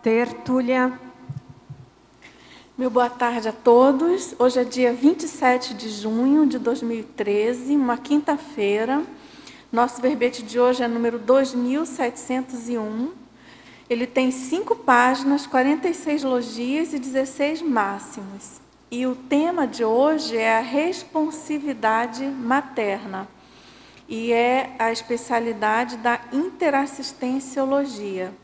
Tertúlia. Meu boa tarde a todos. Hoje é dia 27 de junho de 2013, uma quinta-feira. Nosso verbete de hoje é número 2701. Ele tem 5 páginas, 46 logias e 16 máximos. E o tema de hoje é a responsividade materna. E é a especialidade da interassistenciologia.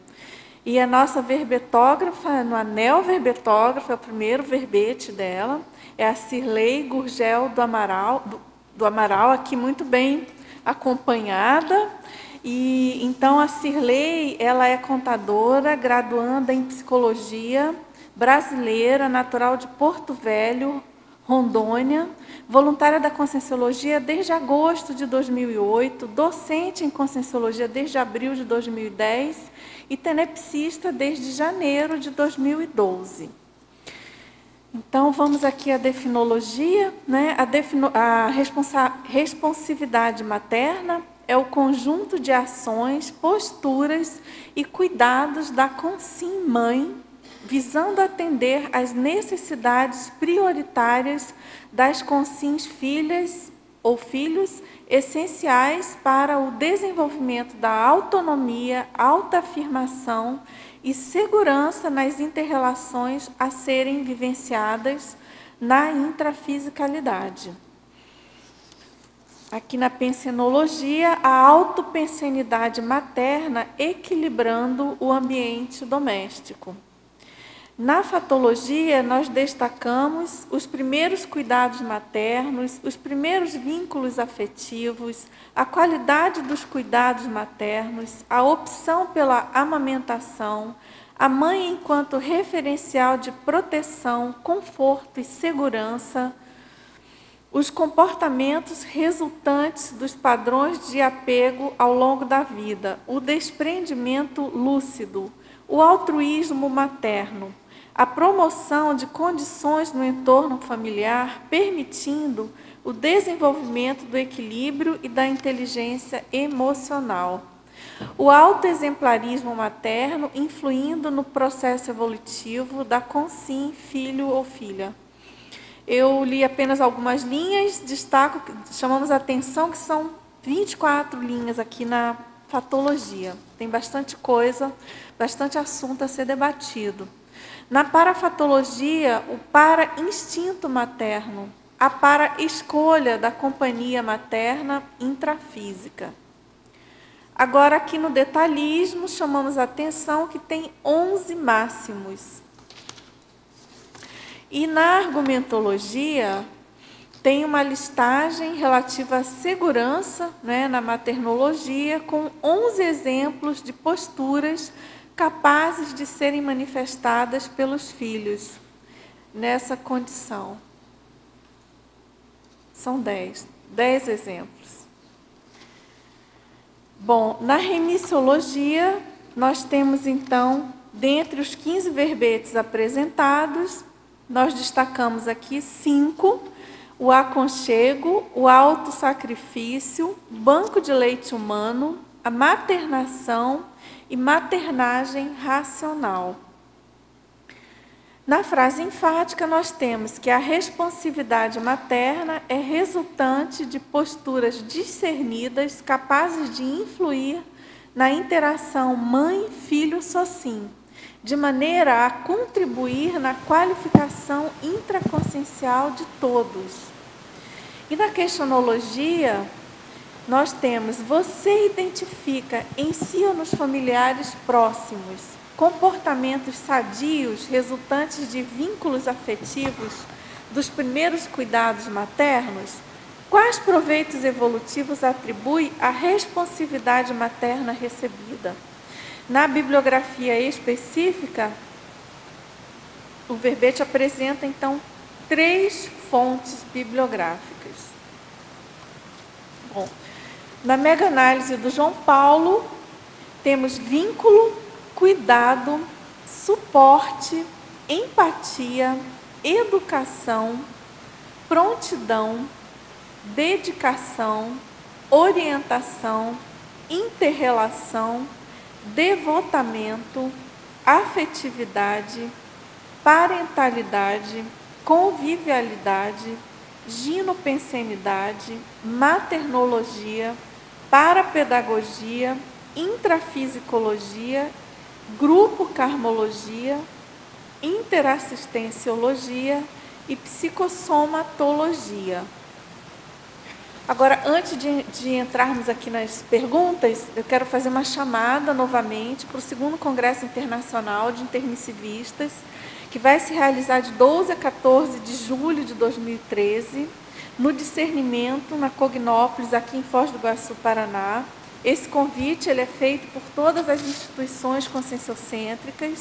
E a nossa verbetógrafa, no Anel Verbetógrafo, é o primeiro verbete dela, é a Cirlei Gurgel do Amaral, aqui muito bem acompanhada. E então a Cirlei, ela é contadora, graduanda em psicologia, brasileira, natural de Porto Velho, Rondônia, voluntária da Conscienciologia desde agosto de 2008, docente em Conscienciologia desde abril de 2010 e tenepsista desde janeiro de 2012. Então, vamos aqui à definologia, né? A responsividade materna é o conjunto de ações, posturas e cuidados da Consim-mãe, visando atender às necessidades prioritárias das consins filhas ou filhos, essenciais para o desenvolvimento da autonomia, autoafirmação e segurança nas inter-relações a serem vivenciadas na intrafisicalidade. Aqui na pensenologia, a autopensenidade materna equilibrando o ambiente doméstico. Na fatologia, nós destacamos os primeiros cuidados maternos, os primeiros vínculos afetivos, a qualidade dos cuidados maternos, a opção pela amamentação, a mãe enquanto referencial de proteção, conforto e segurança, os comportamentos resultantes dos padrões de apego ao longo da vida, o desprendimento lúcido, o altruísmo materno, a promoção de condições no entorno familiar, permitindo o desenvolvimento do equilíbrio e da inteligência emocional. O autoexemplarismo materno influindo no processo evolutivo da consim, filho ou filha. Eu li apenas algumas linhas, destaco, chamamos a atenção que são 24 linhas aqui na fatologia. Tem bastante coisa, bastante assunto a ser debatido. Na parafatologia, o para-instinto materno, a para-escolha da companhia materna intrafísica. Agora, aqui no detalhismo, chamamos a atenção que tem 11 máximos. E na argumentologia, tem uma listagem relativa à segurança, né, na maternologia, com 11 exemplos de posturas capazes de serem manifestadas pelos filhos nessa condição. São 10 exemplos. Bom, na remissiologia, nós temos então, dentre os 15 verbetes apresentados, nós destacamos aqui 5, o aconchego, o autossacrifício, banco de leite humano, a maternação e maternagem racional. Na frase enfática, nós temos que a responsividade materna é resultante de posturas discernidas capazes de influir na interação mãe-filho-socim, de maneira a contribuir na qualificação intraconsciencial de todos. E na questionologia, nós temos: você identifica em si ou nos familiares próximos comportamentos sadios resultantes de vínculos afetivos dos primeiros cuidados maternos? Quais proveitos evolutivos atribui a responsividade materna recebida? Na bibliografia específica, o verbete apresenta, então, 3 fontes bibliográficas. Bom, na mega-análise do João Paulo, temos vínculo, cuidado, suporte, empatia, educação, prontidão, dedicação, orientação, interrelação, devotamento, afetividade, parentalidade, convivialidade, ginopensenidade, maternologia, parapedagogia, intrafisicologia, grupo carmologia, interassistenciologia e psicossomatologia. Agora, antes de entrarmos aqui nas perguntas, eu quero fazer uma chamada novamente para o 2º Congresso Internacional de Intermissivistas, que vai se realizar de 12 a 14 de julho de 2013, no Discernimento, na Cognópolis, aqui em Foz do Iguaçu, Paraná. Esse convite ele é feito por todas as instituições conscienciocêntricas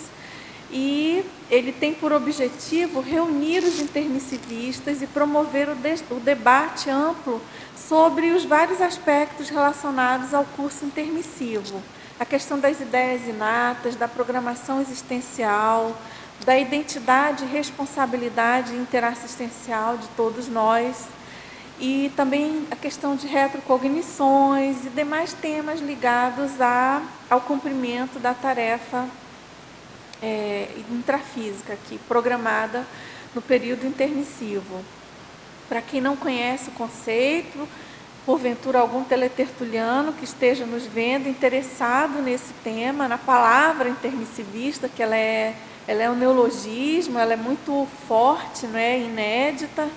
e ele tem por objetivo reunir os intermissivistas e promover o debate amplo sobre os vários aspectos relacionados ao curso intermissivo. A questão das ideias inatas, da programação existencial, da identidade e responsabilidade interassistencial de todos nós, e também a questão de retrocognições e demais temas ligados ao cumprimento da tarefa intrafísica aqui, programada no período intermissivo. Para quem não conhece o conceito, porventura algum teletertuliano que esteja nos vendo, interessado nesse tema, na palavra intermissivista, que ela é um neologismo, ela é muito forte, inédita.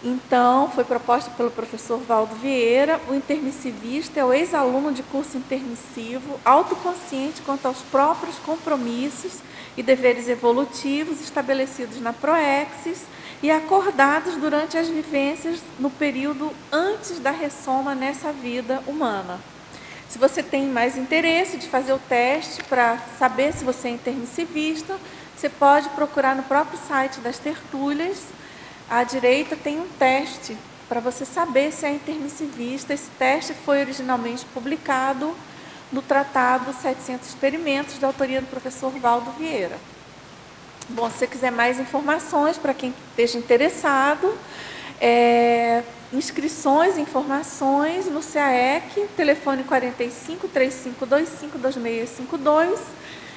Então, foi proposta pelo professor Valdo Vieira. O intermissivista é o ex-aluno de curso intermissivo, autoconsciente quanto aos próprios compromissos e deveres evolutivos estabelecidos na Proexis e acordados durante as vivências no período antes da ressoma nessa vida humana. Se você tem mais interesse de fazer o teste para saber se você é intermissivista, você pode procurar no próprio site das tertúlias. À direita tem um teste para você saber se é intermissivista. Esse teste foi originalmente publicado no Tratado 700 Experimentos, da autoria do professor Valdo Vieira. Bom, se você quiser mais informações, para quem esteja interessado, inscrições e informações no CAEC, telefone 45 3525 2652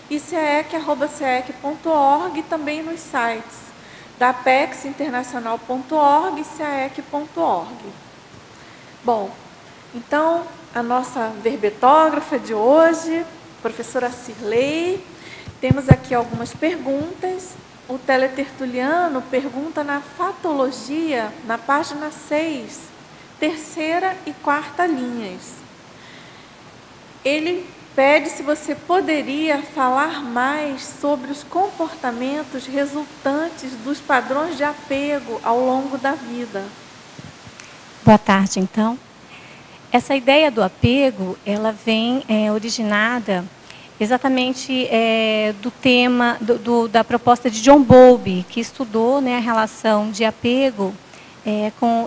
e caec@caec.org, e também nos sites da apexinternacional.org e caec.org. Bom, então, a nossa verbetógrafa de hoje, professora Cirlei, temos aqui algumas perguntas. O teletertuliano pergunta na fatologia, na página 6, 3ª e 4ª linhas. Ele pede se você poderia falar mais sobre os comportamentos resultantes dos padrões de apego ao longo da vida. Boa tarde, então. Essa ideia do apego, ela vem originada exatamente do tema, da proposta de John Bowlby, que estudou a relação de apego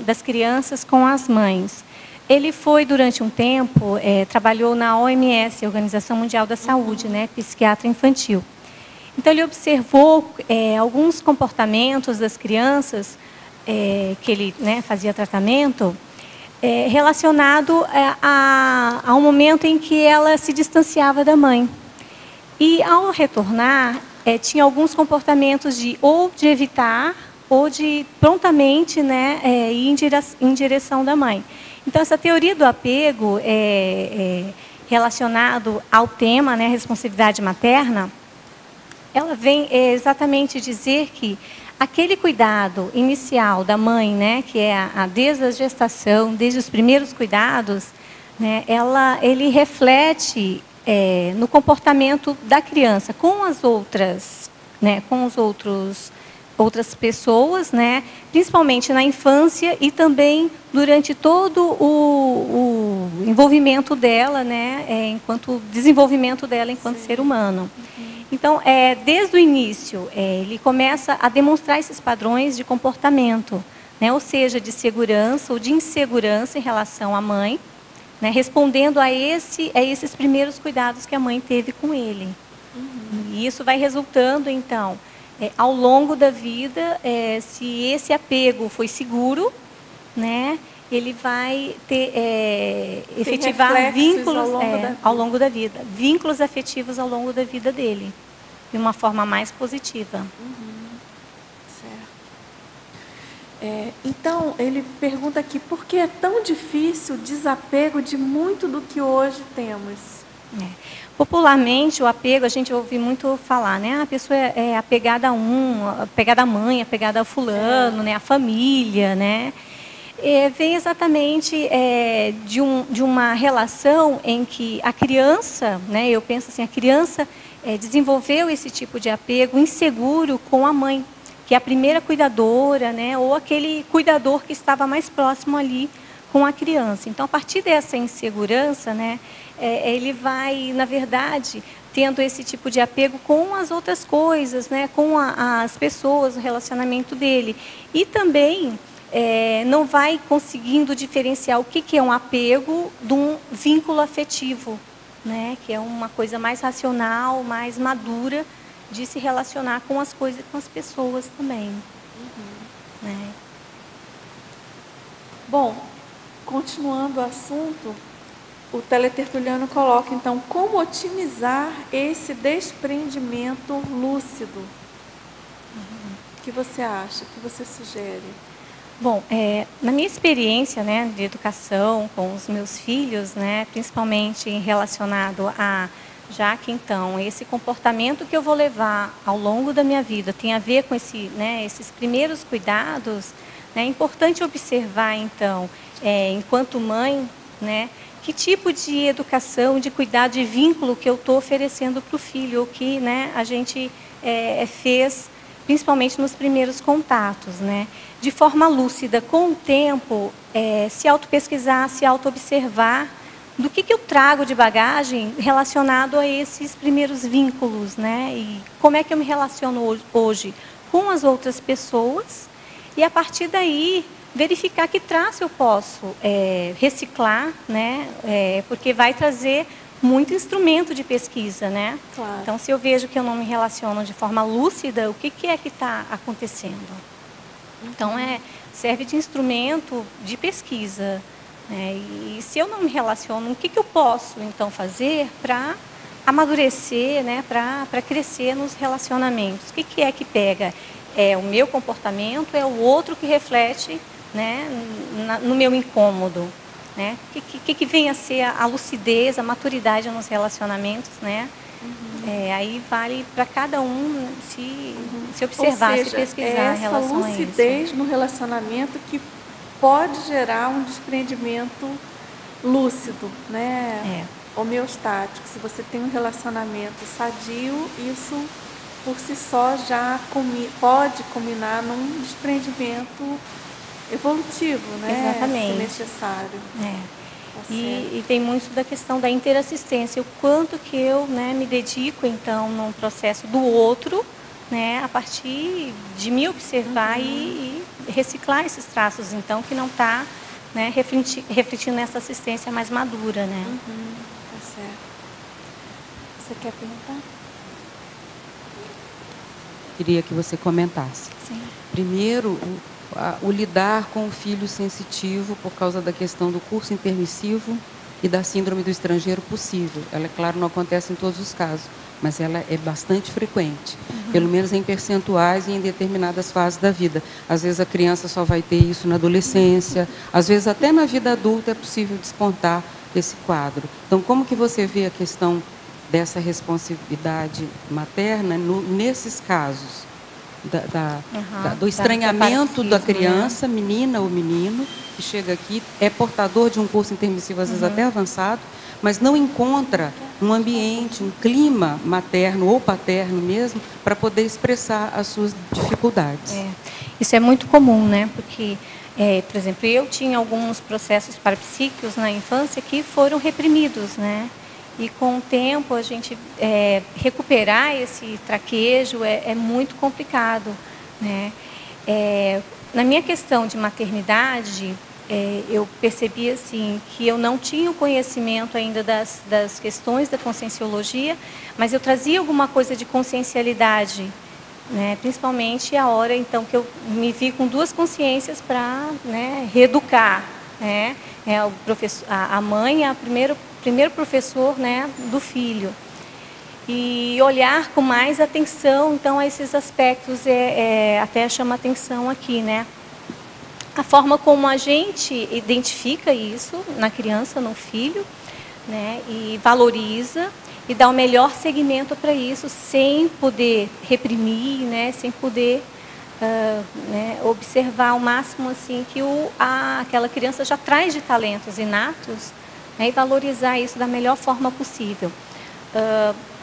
das crianças com as mães. Ele foi, durante um tempo, trabalhou na OMS, Organização Mundial da Saúde, psiquiatra infantil. Então, ele observou alguns comportamentos das crianças que ele fazia tratamento, relacionado ao momento em que ela se distanciava da mãe. E, ao retornar, tinha alguns comportamentos de evitar ou de prontamente ir em direção da mãe. Então, essa teoria do apego relacionado ao tema, responsabilidade materna, ela vem exatamente dizer que aquele cuidado inicial da mãe, que é desde a gestação, desde os primeiros cuidados, ele reflete no comportamento da criança com as outras, outras pessoas, principalmente na infância e também durante todo o envolvimento dela, enquanto desenvolvimento dela enquanto ser humano. Então, desde o início, ele começa a demonstrar esses padrões de comportamento, ou seja, de segurança ou de insegurança em relação à mãe, respondendo a esses primeiros cuidados que a mãe teve com ele. E isso vai resultando, então, ao longo da vida, se esse apego foi seguro, ele vai efetivar vínculos ao longo da vida, vínculos afetivos ao longo da vida dele. de uma forma mais positiva. Certo. Então, ele pergunta aqui, por que é tão difícil o desapego de muito do que hoje temos? Popularmente, o apego, a gente ouve muito falar, né? A pessoa é apegada apegada à mãe, apegada ao fulano, né? A família, né? Vem exatamente de uma relação em que a criança, né? Eu penso assim, a criança desenvolveu esse tipo de apego inseguro com a mãe, que é a primeira cuidadora, né? Ou aquele cuidador que estava mais próximo ali com a criança. Então, a partir dessa insegurança, né? Ele vai, na verdade, tendo esse tipo de apego com as outras coisas, né? Com as pessoas, o relacionamento dele. E também não vai conseguindo diferenciar o que é um apego de um vínculo afetivo, né? Que é uma coisa mais racional, mais madura de se relacionar com as coisas e com as pessoas também. Né? Bom, continuando o assunto, o teletertuliano coloca, então, como otimizar esse desprendimento lúcido? O que você acha? O que você sugere? Bom, na minha experiência, né, de educação com os meus filhos, né, principalmente relacionado a, já que então esse comportamento que eu vou levar ao longo da minha vida tem a ver com esses primeiros cuidados, né, é importante observar então, enquanto mãe, né, que tipo de educação, de cuidado, de vínculo que eu estou oferecendo para o filho, ou que, né, a gente fez, principalmente nos primeiros contatos, né? De forma lúcida, com o tempo, se auto-pesquisar, se auto-observar do que eu trago de bagagem relacionado a esses primeiros vínculos, né? E como é que eu me relaciono hoje com as outras pessoas, e a partir daí verificar que traço eu posso reciclar, né? Porque vai trazer muito instrumento de pesquisa, né? Claro. Então, se eu vejo que eu não me relaciono de forma lúcida, o que é que está acontecendo? Então, serve de instrumento de pesquisa. Né? E se eu não me relaciono, o que eu posso, então, fazer para amadurecer, né? Para crescer nos relacionamentos? O que é que pega? É o meu comportamento, é o outro que reflete, né, no meu incômodo. Né? O que vem a ser a lucidez, a maturidade nos relacionamentos, né? Aí vale para cada um se observar, ou seja, se pesquisar em relação a isso. Essa lucidez no relacionamento que pode gerar um desprendimento lúcido, né? Homeostático. Se você tem um relacionamento sadio, isso por si só já pode culminar num desprendimento evolutivo, né? Exatamente. Se necessário. E vem muito da questão da interassistência, o quanto que eu, né, me dedico então no processo do outro, né, a partir de me observar e reciclar esses traços, então, que não está, né, refletindo nessa assistência mais madura, né? Tá certo. Você quer perguntar? Queria que você comentasse. Sim. Primeiro, o lidar com o filho sensitivo por causa da questão do curso intermissivo e da síndrome do estrangeiro possível. Ela, é claro, não acontece em todos os casos, mas ela é bastante frequente, pelo menos em percentuais e em determinadas fases da vida. Às vezes a criança só vai ter isso na adolescência, às vezes até na vida adulta é possível despontar esse quadro. Então, como que você vê a questão dessa responsividade materna nesses casos? Do estranhamento da criança, menina ou menino, que chega aqui, é portador de um curso intermissivo, às vezes até avançado, mas não encontra um ambiente, um clima materno ou paterno mesmo, para poder expressar as suas dificuldades. Isso é muito comum, né? Porque, por exemplo, eu tinha alguns processos parapsíquicos na infância que foram reprimidos, né? E com o tempo, a gente recuperar esse traquejo é muito complicado, né? Na minha questão de maternidade, eu percebi assim, que eu não tinha o conhecimento ainda das questões da conscienciologia, mas eu trazia alguma coisa de consciencialidade, né? Principalmente a hora então, que eu me vi com duas consciências para, né, reeducar. Né? A mãe é o primeiro professor, né, do filho. e olhar com mais atenção, então, a esses aspectos, até chama atenção aqui, né? A forma como a gente identifica isso na criança, no filho, né? E valoriza e dá o melhor segmento para isso, sem poder reprimir, né? Sem poder né? Observar ao máximo assim que aquela criança já traz de talentos inatos, né? E valorizar isso da melhor forma possível.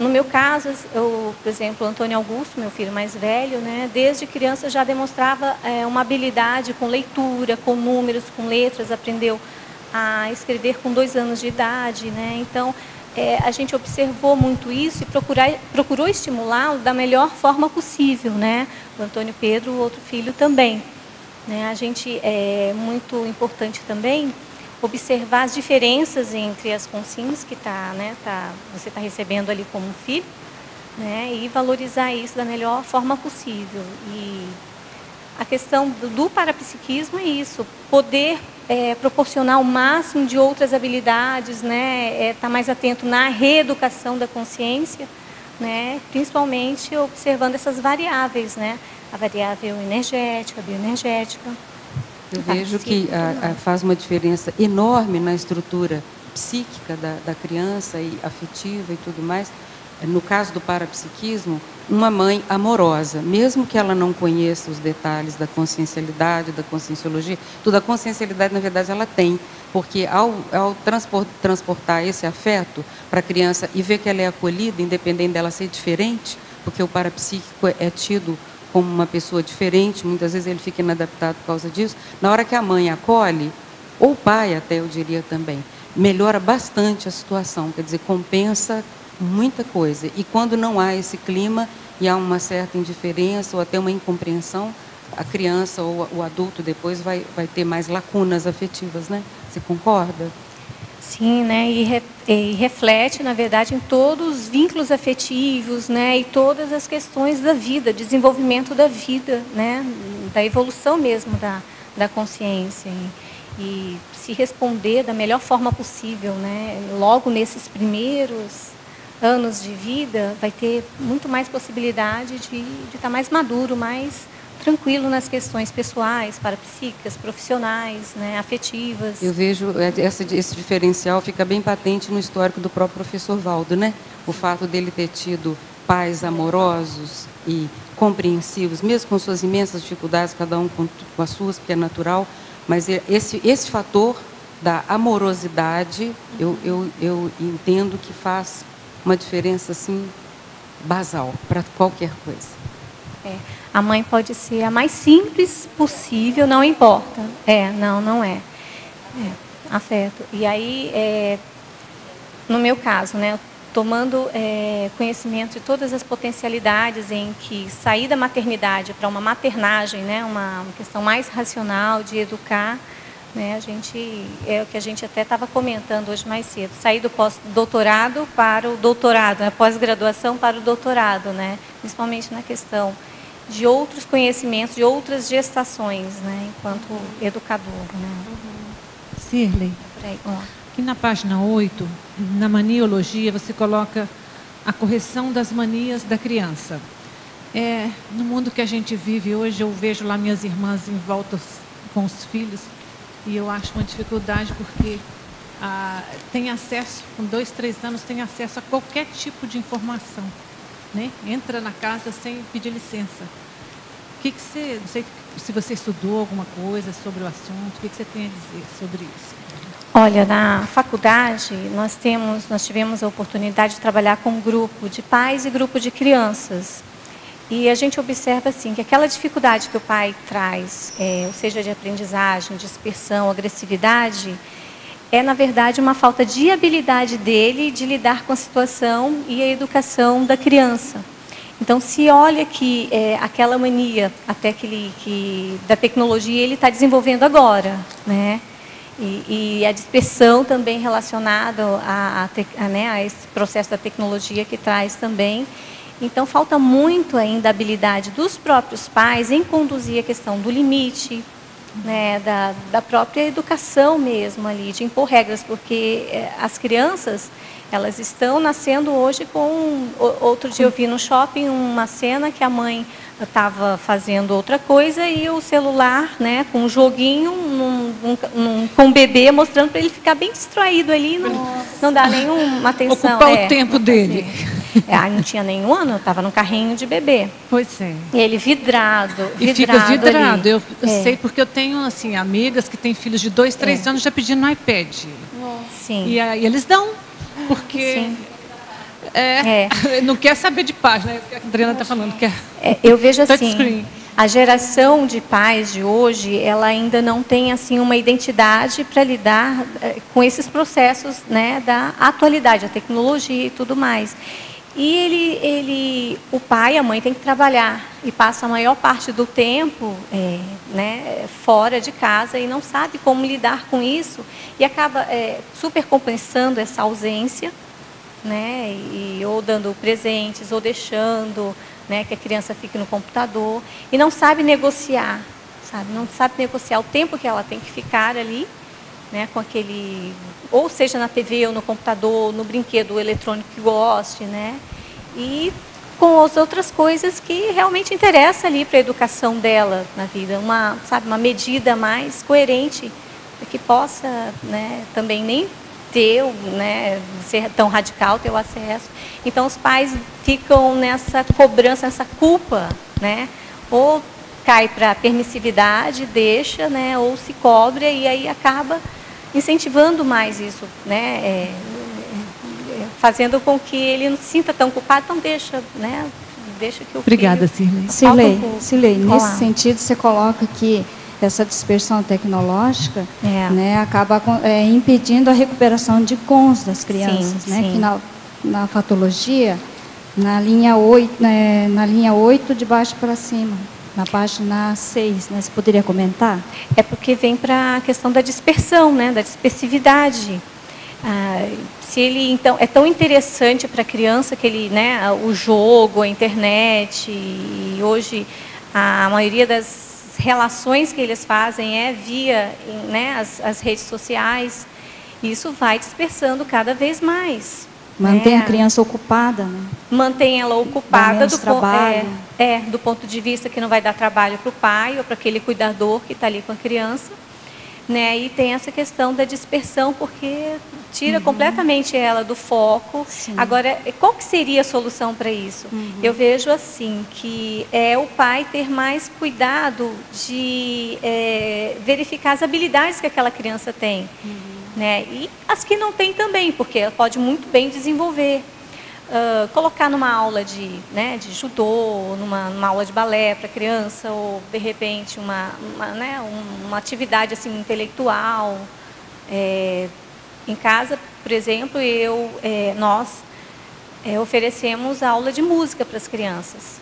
No meu caso, por exemplo, o Antônio Augusto, meu filho mais velho, né, desde criança já demonstrava uma habilidade com leitura, com números, com letras, aprendeu a escrever com 2 anos de idade, né? Então, a gente observou muito isso e procurou estimulá-lo da melhor forma possível, né? O Antônio Pedro, o outro filho também, né? A gente muito importante também observar as diferenças entre as consignas que você está recebendo ali como filho, né? E valorizar isso da melhor forma possível. E a questão do parapsiquismo é isso, poder proporcionar o máximo de outras habilidades, né? Estar mais atento na reeducação da consciência, né? Principalmente observando essas variáveis, né? A variável energética, a bioenergética. Eu vejo que faz uma diferença enorme na estrutura psíquica da criança e afetiva e tudo mais. No caso do parapsiquismo, uma mãe amorosa, mesmo que ela não conheça os detalhes da consciencialidade, da conscienciologia, toda a consciencialidade, na verdade, ela tem, porque ao transportar esse afeto para a criança e ver que ela é acolhida, independente dela ser diferente, porque o parapsíquico é tido como uma pessoa diferente, muitas vezes ele fica inadaptado por causa disso. Na hora que a mãe acolhe, ou o pai até, eu diria também, melhora bastante a situação, quer dizer, compensa muita coisa. E quando não há esse clima e há uma certa indiferença ou até uma incompreensão, a criança ou o adulto depois vai ter mais lacunas afetivas, né? Você concorda? Sim, né? E reflete, na verdade, em todos os vínculos afetivos, né? E todas as questões da vida, desenvolvimento da vida, né? Da evolução mesmo da consciência. E se responder da melhor forma possível, né? Logo nesses primeiros anos de vida, vai ter muito mais possibilidade de estar mais maduro, mais tranquilo nas questões pessoais, parapsíquicas, profissionais, né, afetivas. Eu vejo esse diferencial fica bem patente no histórico do próprio professor Valdo, né? O fato dele ter tido pais amorosos e compreensivos, mesmo com suas imensas dificuldades, cada um com as suas, porque é natural, mas esse fator da amorosidade, eu entendo que faz uma diferença assim basal para qualquer coisa. A mãe pode ser a mais simples possível, não importa. Não é. Afeto. E aí, no meu caso, né, tomando conhecimento de todas as potencialidades em que sair da maternidade para uma maternagem, né, uma questão mais racional de educar, né, é o que a gente até estava comentando hoje mais cedo, sair do pós-doutorado para o doutorado, né, pós-graduação para o doutorado, né, principalmente na questão de outros conhecimentos, de outras gestações, né, enquanto educador. Né. Cirlei, aqui na página 8, na maniologia, você coloca a correção das manias da criança. No mundo que a gente vive hoje, eu vejo lá minhas irmãs em volta com os filhos, e eu acho uma dificuldade porque tem acesso, com 2, 3 anos, tem acesso a qualquer tipo de informação. Né? Entra na casa sem pedir licença. Não sei se você estudou alguma coisa sobre o assunto, o que você tem a dizer sobre isso? Olha, na faculdade nós tivemos a oportunidade de trabalhar com um grupo de pais e grupo de crianças. E a gente observa assim, que aquela dificuldade que o pai traz, ou seja, de aprendizagem, dispersão, agressividade, na verdade, uma falta de habilidade dele de lidar com a situação e a educação da criança. Então, se olha que aquela mania até da tecnologia ele está desenvolvendo agora, né? E a dispersão também relacionada a esse processo da tecnologia que traz também. Então, falta muito ainda a habilidade dos próprios pais em conduzir a questão do limite, né, da própria educação mesmo ali, de impor regras, porque as crianças, elas estão nascendo hoje com... Outro dia eu vi no shopping uma cena que a mãe estava fazendo outra coisa e o celular, né, com um joguinho, com o bebê, mostrando para ele ficar bem distraído ali, não dá nenhuma atenção. Ocupar o tempo dele. Aí não tinha nenhum ano, eu estava no carrinho de bebê. Pois é. E ele vidrado. E fica vidrado. Ali. Eu sei porque eu tenho assim, amigas que têm filhos de 2, 3 anos já pedindo no iPad. Sim. E aí eles dão, porque... Sim. Não quer saber de página, é o que a Adriana está falando. Eu vejo assim, a geração de pais de hoje, ela ainda não tem assim uma identidade para lidar com esses processos, né, da atualidade, a tecnologia e tudo mais. E o pai e a mãe têm que trabalhar e passa a maior parte do tempo né, fora de casa e não sabe como lidar com isso e acaba supercompensando essa ausência, né, ou dando presentes, ou deixando, né, que a criança fique no computador, e não sabe negociar, não sabe negociar o tempo que ela tem que ficar ali, né, com aquele, ou seja na TV, ou no computador, no brinquedo eletrônico que goste, né, e com as outras coisas que realmente interessam ali para a educação dela na vida, uma medida mais coerente, para que possa, né, também nem ter, né, ser tão radical, ter o acesso. Então, os pais ficam nessa cobrança, nessa culpa, né, ou cai para a permissividade, deixa, né, ou se cobra e aí acaba incentivando mais isso, né, fazendo com que ele não se sinta tão culpado, então deixa, né, deixa que o Obrigada, filho... Cirlei, nesse sentido você coloca que essa dispersão tecnológica né, acaba impedindo a recuperação de cons das crianças, sim, né, sim. Que na fatologia, na linha 8, de baixo para cima, na página 6, né, você poderia comentar? É porque vem para a questão da dispersão, né, da dispersividade. Se ele, então, é tão interessante para a criança que ele, né, o jogo, a internet, e hoje a maioria das relações que eles fazem via, né, as redes sociais, e isso vai dispersando cada vez mais. Mantém a criança ocupada, né? Mantém ela ocupada do do ponto de vista que não vai dar trabalho para o pai ou para aquele cuidador que está ali com a criança, né? E tem essa questão da dispersão, porque tira completamente ela do foco. Sim. Agora, qual que seria a solução para isso? Eu vejo assim, que é o pai ter mais cuidado de verificar as habilidades que aquela criança tem. Né? E as que não tem também, porque ela pode muito bem desenvolver. Colocar numa aula de judô, numa aula de balé para criança, ou de repente uma atividade assim, intelectual. Em casa, por exemplo, nós oferecemos aula de música para as crianças.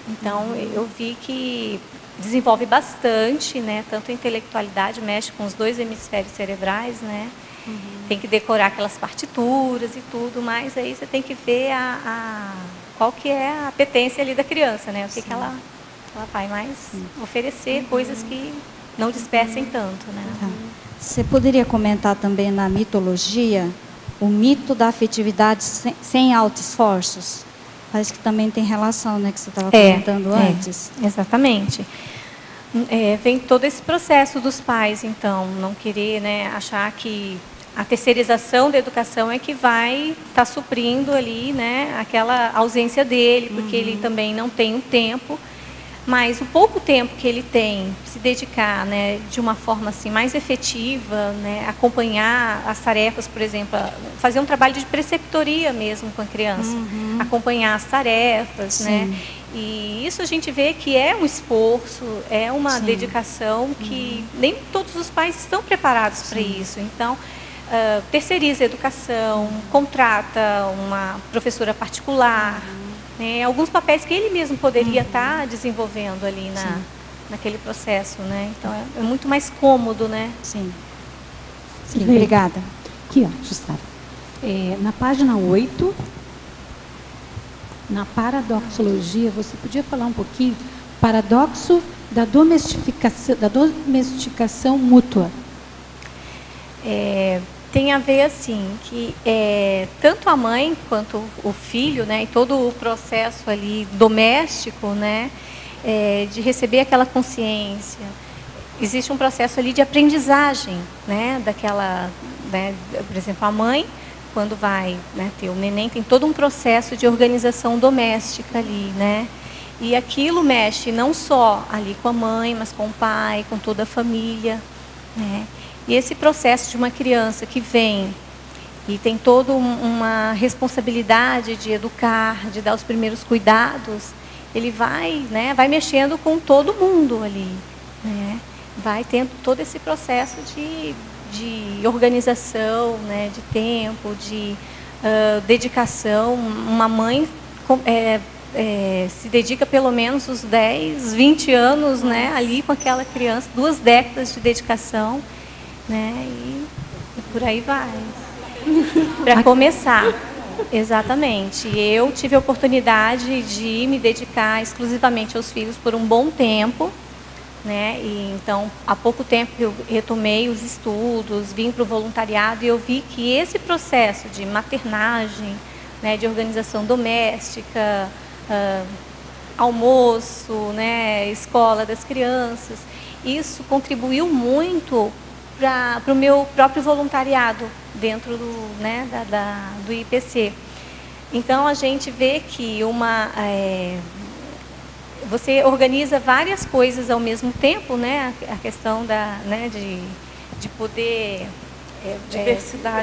Então, eu vi que desenvolve bastante, né, tanto a intelectualidade, mexe com os 2 hemisférios cerebrais, né? Tem que decorar aquelas partituras e tudo, mas aí você tem que ver qual que é a apetência ali da criança, né? O que ela vai mais oferecer, coisas que não dispersem tanto, né? Tá. Você poderia comentar também na mitologia o mito da afetividade sem autoesforços? Parece que também tem relação, né, que você estava comentando antes. Exatamente. Vem todo esse processo dos pais, então, não querer, né, achar que a terceirização da educação é que vai estar suprindo ali, né, aquela ausência dele, porque ele também não tem um tempo. Mas o pouco tempo que ele tem, se dedicar, né, de uma forma assim, mais efetiva, né, acompanhar as tarefas, por exemplo, fazer um trabalho de preceptoria mesmo com a criança, acompanhar as tarefas, né, e isso a gente vê que é um esforço, é uma dedicação que nem todos os pais estão preparados para isso. Então, terceiriza a educação, contrata uma professora particular, né, alguns papéis que ele mesmo poderia estar desenvolvendo ali naquele processo, né? Então é muito mais cômodo, né? Sim, obrigada. Aqui, ó, Jussara. Na página 8, na paradoxologia, você podia falar um pouquinho? Paradoxo da domesticação mútua. Tem a ver assim que tanto a mãe quanto o filho, né, e todo o processo ali doméstico, né, de receber aquela consciência, existe um processo ali de aprendizagem, né, daquela, né, por exemplo, a mãe quando vai, né, ter o neném tem todo um processo de organização doméstica ali, né, e aquilo mexe não só ali com a mãe, mas com o pai, com toda a família, né. E esse processo de uma criança que vem e tem toda uma responsabilidade de educar, de dar os primeiros cuidados, ele vai, né, vai mexendo com todo mundo ali, né, vai tendo todo esse processo de organização, né, de tempo, de dedicação. Uma mãe se dedica pelo menos uns 10, 20 anos, né, ali com aquela criança, 2 décadas de dedicação, né, e por aí vai. Para começar, exatamente. Eu tive a oportunidade de me dedicar exclusivamente aos filhos por um bom tempo, né, e então há pouco tempo eu retomei os estudos, vim para o voluntariado e eu vi que esse processo de maternagem, né, de organização doméstica, almoço, né, escola das crianças, isso contribuiu muito para o meu próprio voluntariado dentro do, né, do IPC. Então a gente vê que você organiza várias coisas ao mesmo tempo, né, a questão né, de poder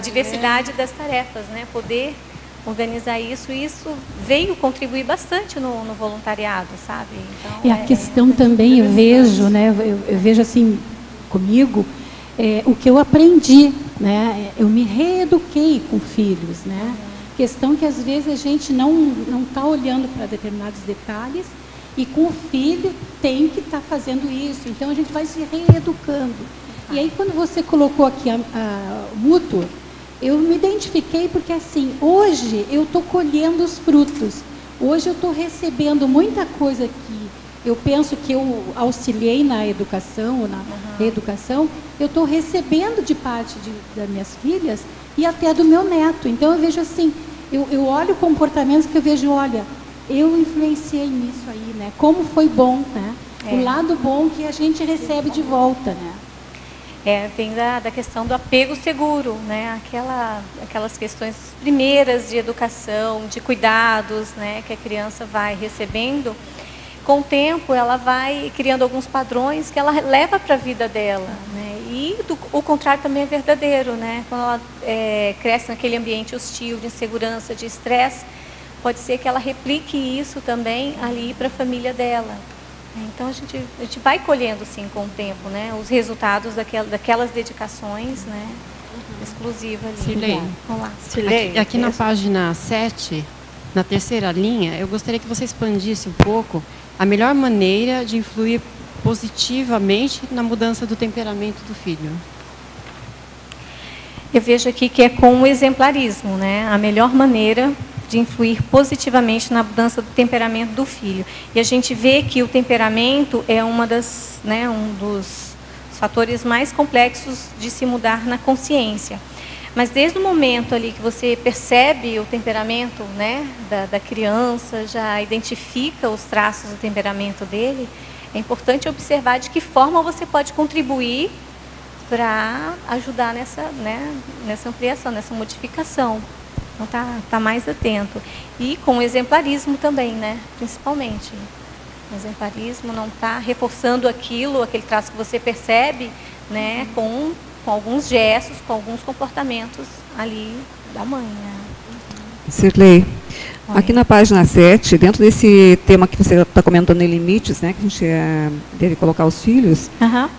diversidade das tarefas, né, poder organizar isso, e isso veio contribuir bastante no voluntariado, sabe? Então, e a questão também eu vejo, né, eu vejo assim comigo, o que eu aprendi, né, eu me reeduquei com filhos, né, questão que às vezes a gente não está olhando para determinados detalhes, e com o filho tem que estar fazendo isso, então a gente vai se reeducando. E aí quando você colocou aqui a mútuo, eu me identifiquei porque assim, hoje eu estou colhendo os frutos, hoje eu estou recebendo muita coisa que eu penso que eu auxiliei na educação, na reeducação, eu estou recebendo de parte das minhas filhas e até do meu neto. Então eu vejo assim, eu olho comportamentos que eu vejo, olha, eu influenciei nisso aí, né? Como foi bom, né? O lado bom que a gente recebe de volta, né? Vem da questão do apego seguro, né? Aquelas questões primeiras de educação, de cuidados, né? Que a criança vai recebendo. Com o tempo, ela vai criando alguns padrões que ela leva para a vida dela, né? E o contrário também é verdadeiro, né? Quando ela cresce naquele ambiente hostil, de insegurança, de estresse, pode ser que ela replique isso também ali para a família dela. Então a gente vai colhendo sim com o tempo, né, os resultados daquelas dedicações, né, exclusivas. Cirlei. Olá. Aqui na página 7, na terceira linha, eu gostaria que você expandisse um pouco a melhor maneira de influir positivamente na mudança do temperamento do filho. Eu vejo aqui que é com o exemplarismo, né, a melhor maneira de influir positivamente na mudança do temperamento do filho. E a gente vê que o temperamento é um dos fatores mais complexos de se mudar na consciência. Mas desde o momento ali que você percebe o temperamento, né, da criança, já identifica os traços do temperamento dele, é importante observar de que forma você pode contribuir para ajudar nessa ampliação, nessa modificação. Então, tá mais atento. E com o exemplarismo também, né? Principalmente. O exemplarismo não está reforçando aquele traço que você percebe, né? Com alguns gestos, com alguns comportamentos ali da mãe. Né? Cirlei, aqui na página 7, dentro desse tema que você está comentando em limites, né? Que a gente deve colocar os filhos,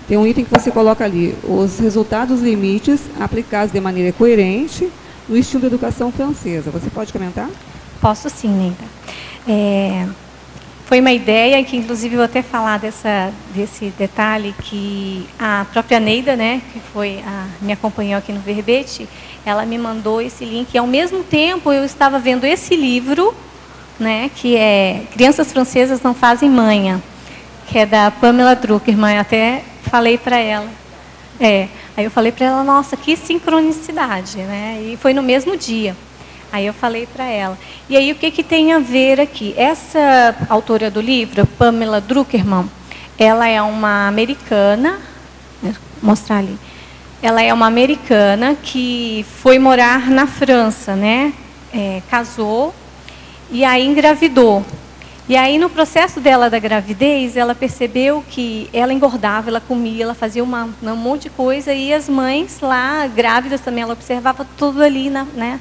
tem um item que você coloca ali, os resultados limites aplicados de maneira coerente no estilo de educação francesa. Você pode comentar? Posso sim, Neida. Foi uma ideia que, inclusive, eu vou até falar desse detalhe que a própria Neida, né, que me acompanhou aqui no verbete, ela me mandou esse link. E, ao mesmo tempo, eu estava vendo esse livro, né, que é Crianças Francesas Não Fazem Manha, que é da Pamela Druckerman. Eu até falei para ela. Aí eu falei para ela, nossa, que sincronicidade, né? E foi no mesmo dia. Aí eu falei para ela. E aí o que tem a ver aqui? Essa autora do livro, Pamela Druckerman, ela é uma americana, vou mostrar ali. Ela é uma americana que foi morar na França, né? Casou e aí engravidou. E aí, no processo dela da gravidez, ela percebeu que ela engordava, ela comia, ela fazia um monte de coisa, e as mães lá, grávidas também, ela observava tudo ali, né?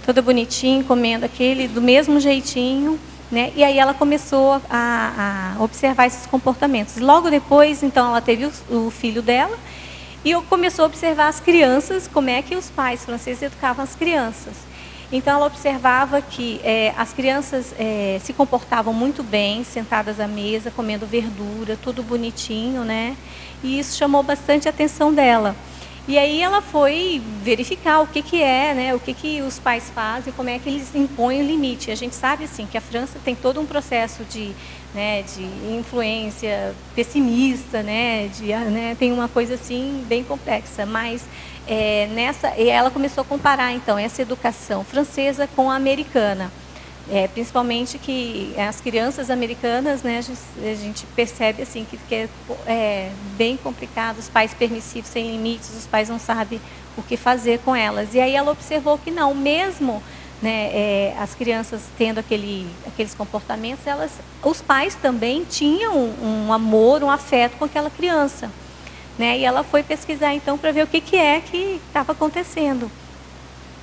Toda bonitinho, comendo do mesmo jeitinho, né? E aí ela começou a observar esses comportamentos. Logo depois, então, ela teve o filho dela, e começou a observar as crianças, como é que os pais franceses educavam as crianças. Então, ela observava que as crianças se comportavam muito bem, sentadas à mesa, comendo verdura, tudo bonitinho, né? E isso chamou bastante a atenção dela. E aí ela foi verificar o que é, né? O que os pais fazem, como é que eles impõem o limite. A gente sabe, assim, que a França tem todo um processo de influência pessimista, né? Tem uma coisa, assim, bem complexa, mas... ela começou a comparar, então, essa educação francesa com a americana. Principalmente que as crianças americanas, né, a gente percebe assim, que é bem complicado, os pais permissivos, sem limites, os pais não sabem o que fazer com elas. E aí ela observou que não, mesmo, né, as crianças tendo aqueles comportamentos, os pais também tinham um amor, um afeto com aquela criança. Né? E ela foi pesquisar, então, para ver o que estava acontecendo.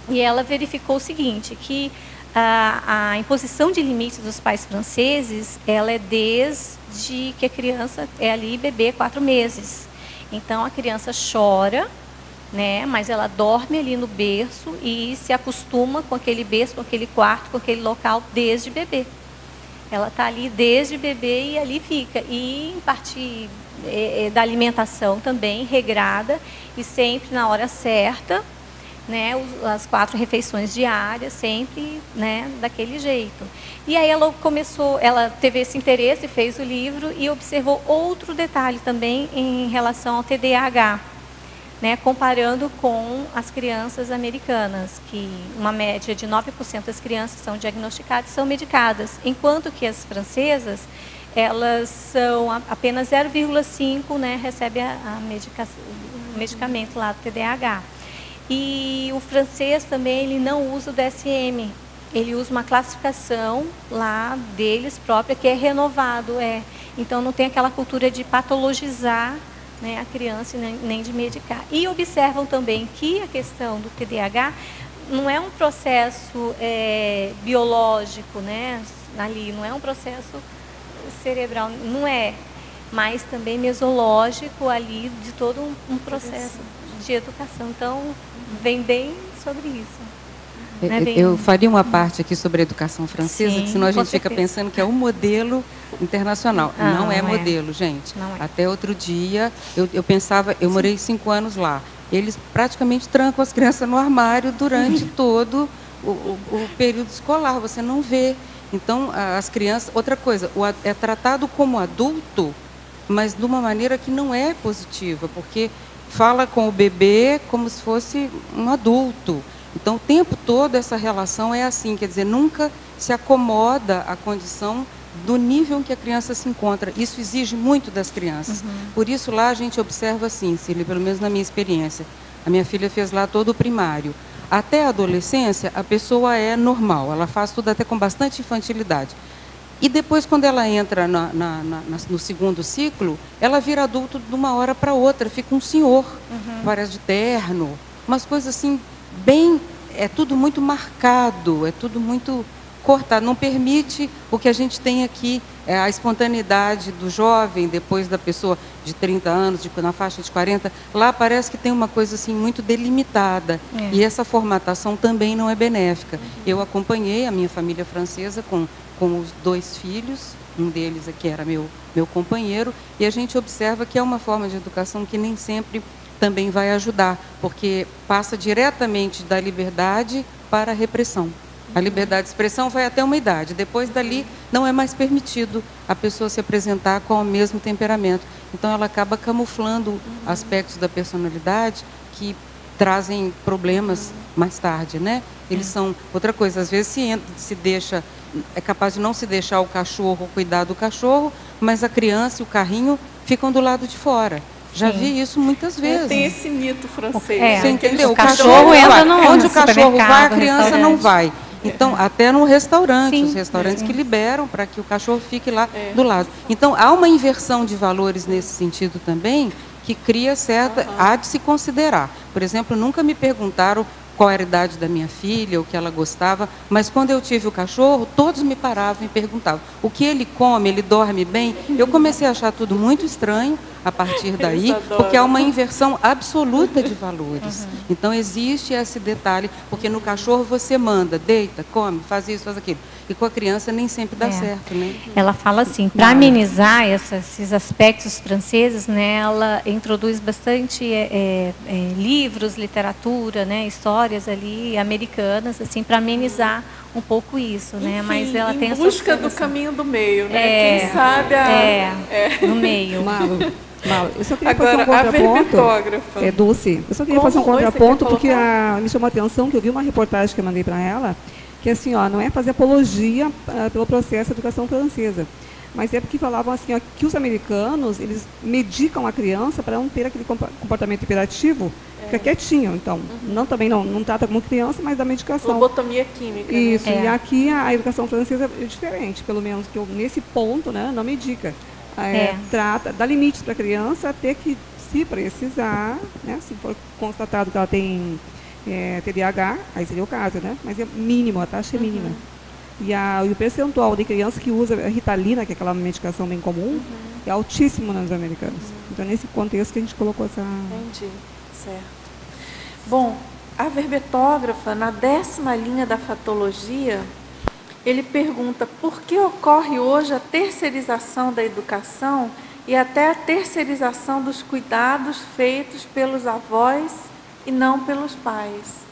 E ela verificou o seguinte, que a imposição de limites dos pais franceses, ela é desde que a criança é ali bebê, 4 meses. Então, a criança chora, né? Mas ela dorme ali no berço e se acostuma com aquele berço, com aquele quarto, com aquele local, desde bebê. Ela está ali desde bebê e ali fica. E, em parte da alimentação também, regrada, e sempre na hora certa, né, as 4 refeições diárias, sempre, né, daquele jeito. E aí ela teve esse interesse, fez o livro e observou outro detalhe também em relação ao TDAH, né, comparando com as crianças americanas, que uma média de 9% das crianças são diagnosticadas e são medicadas, enquanto que as francesas, elas são apenas 0,5, né, recebe o medicamento lá do TDAH. E o francês também, ele não usa o DSM, ele usa uma classificação lá deles própria, que é renovado. Então, não tem aquela cultura de patologizar, né, a criança, nem de medicar. E observam também que a questão do TDAH não é um processo biológico, né, ali, não é um processo cerebral, não é, mas também mesológico ali, de todo um processo de educação. Então, vem bem sobre isso. Né? Eu faria uma parte aqui sobre a educação francesa, Sim, que senão a gente certeza. fica pensando que é um modelo internacional. Não é modelo, gente. Não é. Até outro dia, eu pensava, eu morei 5 anos lá, eles praticamente trancam as crianças no armário durante todo o período escolar, você não vê. Então, as crianças... Outra coisa, é tratado como adulto, mas de uma maneira que não é positiva, porque fala com o bebê como se fosse um adulto. Então, o tempo todo essa relação é assim, quer dizer, nunca se acomoda a condição do nível em que a criança se encontra. Isso exige muito das crianças. Por isso, lá a gente observa assim, Cília, pelo menos na minha experiência. A minha filha fez lá todo o primário. Até a adolescência, a pessoa é normal, ela faz tudo até com bastante infantilidade. E depois, quando ela entra no segundo ciclo, ela vira adulto de uma hora para outra, fica um senhor, parece de terno, umas coisas assim, bem... É tudo muito marcado, é tudo muito cortado, não permite o que a gente tem aqui, a espontaneidade do jovem, depois da pessoa de 30 anos, na faixa de 40, lá parece que tem uma coisa assim muito delimitada, e essa formatação também não é benéfica. Eu acompanhei a minha família francesa com os 2 filhos, um deles aqui era meu companheiro, e a gente observa que é uma forma de educação que nem sempre também vai ajudar, porque passa diretamente da liberdade para a repressão. A liberdade de expressão vai até uma idade. Depois dali, não é mais permitido a pessoa se apresentar com o mesmo temperamento. Então, ela acaba camuflando aspectos da personalidade que trazem problemas mais tarde, né? Eles são outra coisa. Às vezes é capaz de não se deixar o cachorro cuidar do cachorro, mas a criança e o carrinho ficam do lado de fora. Já vi isso muitas vezes. Tem esse mito francês. Você entendeu? O cachorro entra onde o cachorro vai, a criança não vai. Então, até no restaurante, os restaurantes que liberam para que o cachorro fique lá do lado. Então, há uma inversão de valores nesse sentido também, que cria certa... Há de se considerar. Por exemplo, nunca me perguntaram qual era a idade da minha filha, o que ela gostava, mas quando eu tive o cachorro, todos me paravam e perguntavam o que ele come, ele dorme bem. Eu comecei a achar tudo muito estranho a partir daí, porque há uma inversão absoluta de valores. Então, existe esse detalhe, porque no cachorro você manda, deita, come, faz isso, faz aquilo. E com a criança nem sempre dá certo, né? Ela fala assim, para amenizar esses aspectos franceses, né, ela introduz bastante livros, literatura, né, histórias ali americanas, assim, para amenizar um pouco isso, né? Enfim, Mas ela tem em busca do caminho do meio, né? Quem sabe no meio. Malu, eu só queria fazer um contraponto. Dulce. Eu só queria fazer um contraponto porque me chamou a atenção que eu vi uma reportagem que eu mandei para ela, que assim, ó, não é fazer apologia pelo processo de educação francesa, mas é porque falavam assim, ó, que os americanos, eles medicam a criança para não ter aquele comportamento hiperativo, fica quietinho, então, também não trata como criança, mas da medicação. Lobotomia química. Isso, e aqui a educação francesa é diferente, pelo menos que nesse ponto, né, não medica. Trata, dá limites para a criança até que, se precisar, né, se for constatado que ela tem TDAH, aí seria o caso, né, mas é mínimo, a taxa é mínima. E o percentual de criança que usa a Ritalina, que é aquela medicação bem comum, é altíssimo nos americanos. Então, nesse contexto que a gente colocou essa... Entendi, certo. Bom, a verbetógrafa, na 10ª linha da fatologia, ele pergunta por que ocorre hoje a terceirização da educação e até a terceirização dos cuidados feitos pelos avós e não pelos pais.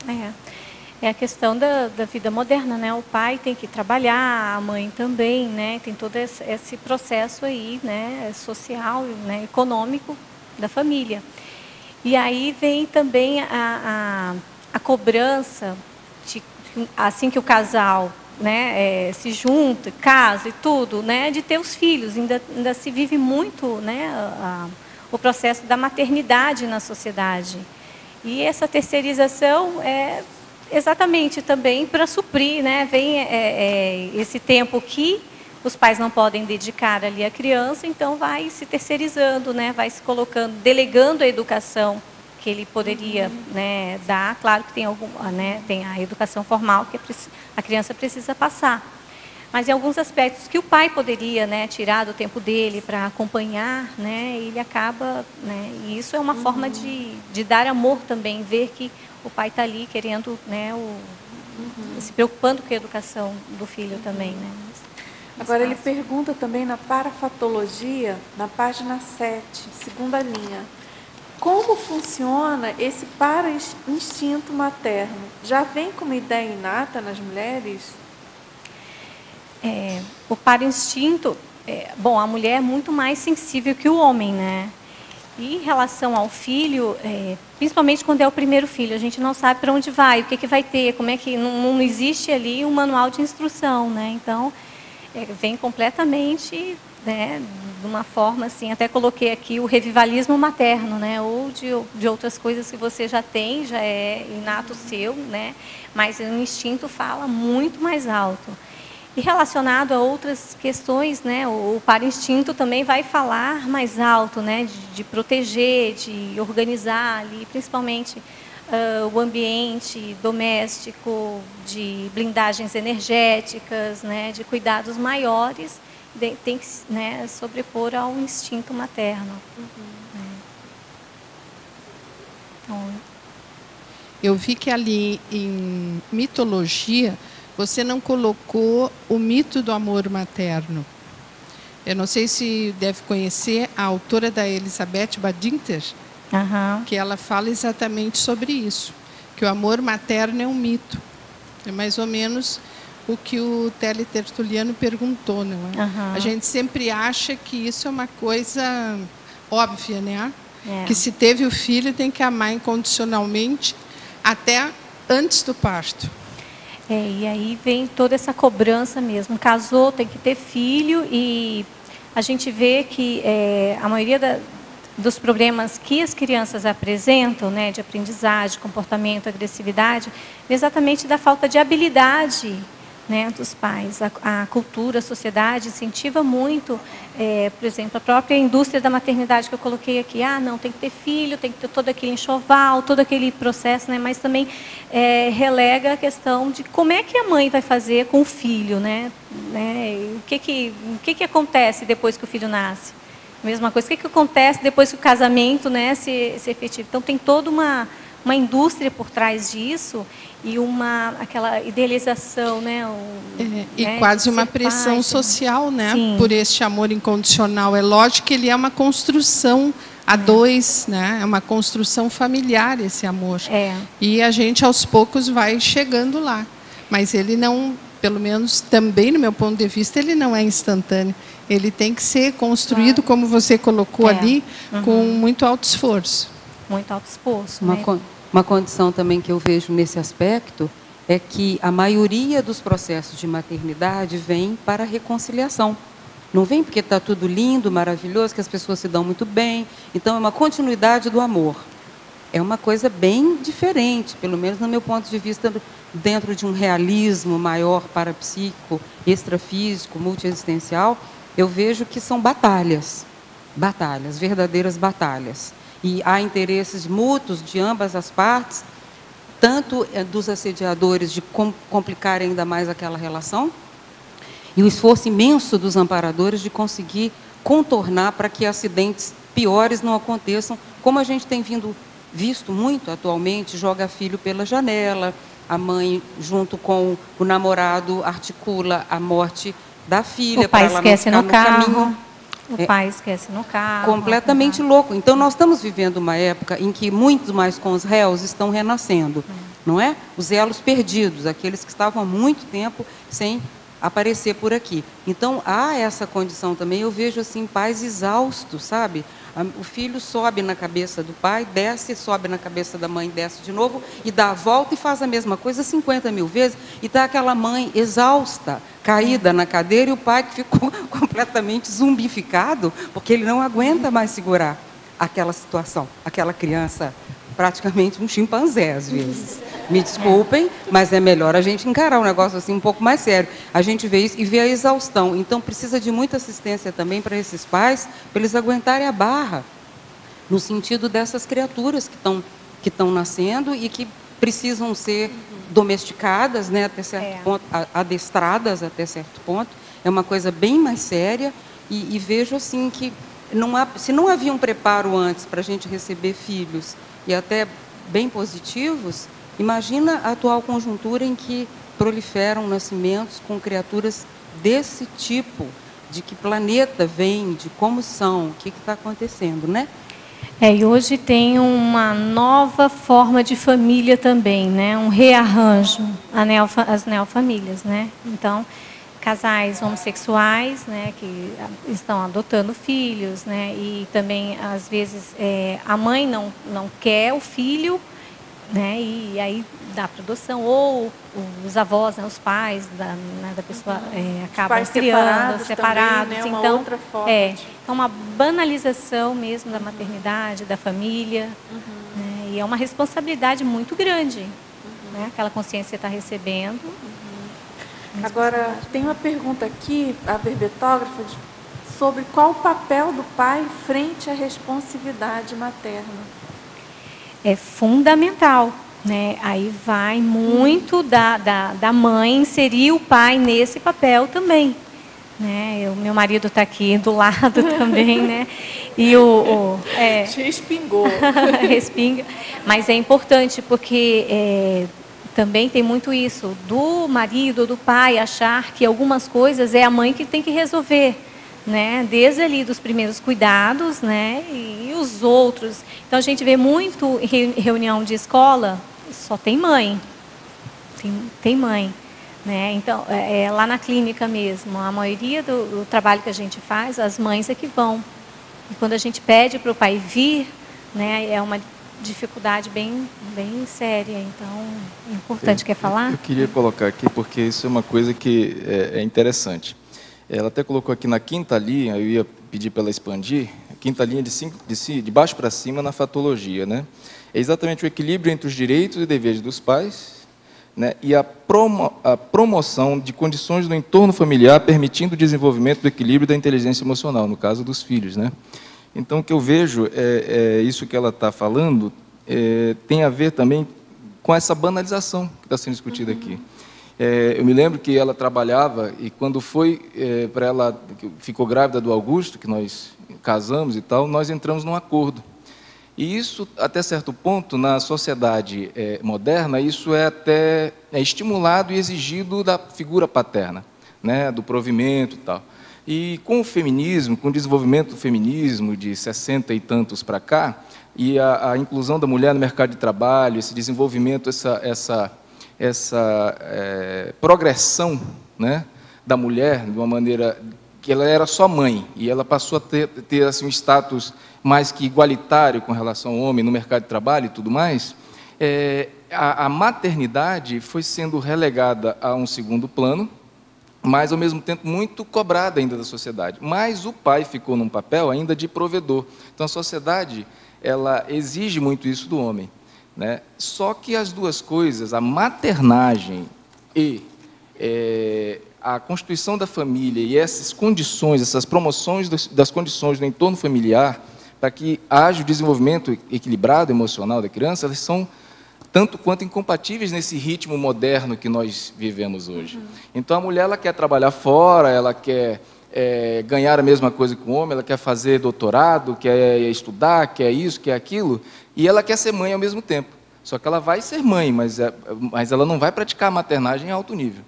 É a questão da vida moderna, né? O pai tem que trabalhar, a mãe também, né? Tem todo esse processo aí, né? Social, né? Econômico da família. E aí vem também a cobrança, assim que o casal, né, se junta, casa e tudo, né, de ter os filhos. Ainda se vive muito, né, o processo da maternidade na sociedade. E essa terceirização é exatamente também para suprir, né, vem esse tempo que os pais não podem dedicar ali à criança, então vai se terceirizando, né, vai se colocando, delegando a educação que ele poderia, né, dar. Claro que tem a educação formal que a criança precisa passar. Mas em alguns aspectos que o pai poderia, né, tirar do tempo dele para acompanhar, né, ele acaba, né, e isso é uma forma de dar amor também, ver que o pai está ali querendo, né, se preocupando com a educação do filho também, né. Agora ele pergunta também na parafatologia, na página 7, 2ª linha. Como funciona esse para-instinto materno? Já vem como ideia inata nas mulheres? O para-instinto, bom, a mulher é muito mais sensível que o homem, né? E em relação ao filho, principalmente quando é o primeiro filho, a gente não sabe para onde vai, o que vai ter, como é que não existe ali um manual de instrução, né? Então, vem completamente, né, de uma forma assim, até coloquei aqui o revivalismo materno, né, ou de outras coisas que você já tem, já é inato seu, né, mas o instinto fala muito mais alto. E relacionado a outras questões, né, o para-instinto também vai falar mais alto, né, de proteger, de organizar ali, principalmente o ambiente doméstico, de blindagens energéticas, né, de cuidados maiores, tem que, né, sobrepor ao instinto materno. Então, eu vi que ali em mitologia você não colocou o mito do amor materno. Eu não sei se deve conhecer a autora da Elizabeth Badinter, que ela fala exatamente sobre isso, que o amor materno é um mito. É mais ou menos o que o teletertuliano perguntou, não é? A gente sempre acha que isso é uma coisa óbvia, né? Que se teve o filho tem que amar incondicionalmente até antes do parto. E aí vem toda essa cobrança mesmo. Casou, tem que ter filho, e a gente vê que a maioria dos problemas que as crianças apresentam, né, de aprendizagem, comportamento, agressividade, é exatamente da falta de habilidade, né, dos pais. A cultura, a sociedade incentiva muito, por exemplo, a própria indústria da maternidade que eu coloquei aqui. Não, tem que ter filho, tem que ter todo aquele enxoval, todo aquele processo, né, mas também relega a questão de como é que a mãe vai fazer com o filho, né? O que acontece depois que o filho nasce? Mesma coisa, o que acontece depois que o casamento, né, se efetiva? Então, tem toda uma indústria por trás disso e aquela idealização, né? Quase uma pressão social, né? Sim. Por este amor incondicional. É lógico que ele é uma construção a dois, né? É uma construção familiar esse amor. E a gente, aos poucos, vai chegando lá. Mas ele não, pelo menos também, no meu ponto de vista, ele não é instantâneo. Ele tem que ser construído, como você colocou ali, com muito alto esforço. Muito alto esforço. Uma condição também que eu vejo nesse aspecto é que a maioria dos processos de maternidade vem para a reconciliação. Não vem porque está tudo lindo, maravilhoso, que as pessoas se dão muito bem. Então, é uma continuidade do amor. É uma coisa bem diferente, pelo menos no meu ponto de vista, dentro de um realismo maior parapsíquico, extrafísico, multiexistencial, eu vejo que são batalhas, verdadeiras batalhas. E há interesses mútuos de ambas as partes, tanto dos assediadores de complicar ainda mais aquela relação, e o esforço imenso dos amparadores de conseguir contornar para que acidentes piores não aconteçam, como a gente tem visto muito atualmente, joga filho pela janela, a mãe, junto com o namorado, articula a morte da filha. O pai esquece no carro. O pai esquece no carro. Completamente louco. Então, nós estamos vivendo uma época em que muitos mais com os réus estão renascendo, não é? Os elos perdidos, aqueles que estavam há muito tempo sem aparecer por aqui. Então, há essa condição também. Eu vejo, assim, pais exaustos, sabe? O filho sobe na cabeça do pai, desce, sobe na cabeça da mãe, desce de novo, e dá a volta e faz a mesma coisa 50 mil vezes, e está aquela mãe exausta, caída na cadeira, e o pai que ficou completamente zumbificado, porque ele não aguenta mais segurar aquela situação, aquela criança, praticamente um chimpanzé, às vezes. Me desculpem, mas é melhor a gente encarar um negócio assim um pouco mais sério. A gente vê isso e vê a exaustão. Então, precisa de muita assistência também para esses pais, para eles aguentarem a barra, no sentido dessas criaturas que estão nascendo e que precisam ser domesticadas, né, até certo ponto, adestradas até certo ponto. É uma coisa bem mais séria e vejo assim que se não havia um preparo antes para a gente receber filhos e até bem positivos, imagina a atual conjuntura em que proliferam nascimentos com criaturas desse tipo, de que planeta vem, de como são, o que está acontecendo, né? E hoje tem uma nova forma de família também, né? Um rearranjo, as neofamílias, né? Então, casais homossexuais, né, que estão adotando filhos, né? E também, às vezes, a mãe não quer o filho, né, e aí dá para adoção, ou os avós, né, os pais da pessoa acabam criando, separados. Também, né, então, outra forma então, uma banalização mesmo da maternidade, da família, né, e é uma responsabilidade muito grande, né, aquela consciência está recebendo. Agora, tem uma pergunta aqui, a verbetógrafa, sobre qual o papel do pai frente à responsividade materna. É fundamental, né? Aí vai muito da mãe inserir o pai nesse papel também, né? O meu marido está aqui do lado também, né? E respingou. Respinga. Mas é importante porque também tem muito isso do marido, do pai achar que algumas coisas é a mãe que tem que resolver, né? Desde ali dos primeiros cuidados, né? E os outros. Então a gente vê muito em reunião de escola, só tem mãe. tem mãe. Né? Então, lá na clínica mesmo, a maioria do trabalho que a gente faz, as mães é que vão. E quando a gente pede para o pai vir, né, é uma dificuldade bem séria. Então, é importante. Quer falar? Eu queria colocar aqui, porque isso é uma coisa que é interessante. Ela até colocou aqui na quinta linha, eu ia pedir para ela expandir, a quinta linha de baixo para cima na fatologia. Né? É exatamente o equilíbrio entre os direitos e deveres dos pais, né, e a promoção de condições do entorno familiar, permitindo o desenvolvimento do equilíbrio da inteligência emocional, no caso dos filhos. Né? Então, o que eu vejo isso que ela está falando, tem a ver também com essa banalização que está sendo discutida aqui. Eu me lembro que ela trabalhava, e quando foi para ela, ficou grávida do Augusto, que nós casamos e tal, nós entramos num acordo. E isso, até certo ponto, na sociedade moderna, isso é até estimulado e exigido da figura paterna, né, do provimento e tal. E com o feminismo, com o desenvolvimento do feminismo de 60 e tantos para cá, e a inclusão da mulher no mercado de trabalho, esse desenvolvimento, essa progressão, né, da mulher, de uma maneira que ela era só mãe, e ela passou a ter assim, um status mais que igualitário com relação ao homem no mercado de trabalho e tudo mais, a maternidade foi sendo relegada a um segundo plano, mas, ao mesmo tempo, muito cobrada ainda da sociedade. Mas o pai ficou num papel ainda de provedor. Então, a sociedade ela exige muito isso do homem. Né? Só que as duas coisas, a maternagem e a constituição da família e essas condições, essas promoções das condições do entorno familiar, para que haja o desenvolvimento equilibrado emocional da criança, elas são tanto quanto incompatíveis nesse ritmo moderno que nós vivemos hoje. Então, a mulher ela quer trabalhar fora, ela quer ganhar a mesma coisa que o homem, ela quer fazer doutorado, quer estudar, quer isso, quer aquilo, e ela quer ser mãe ao mesmo tempo. Só que ela vai ser mãe, mas ela não vai praticar a maternagem em alto nível.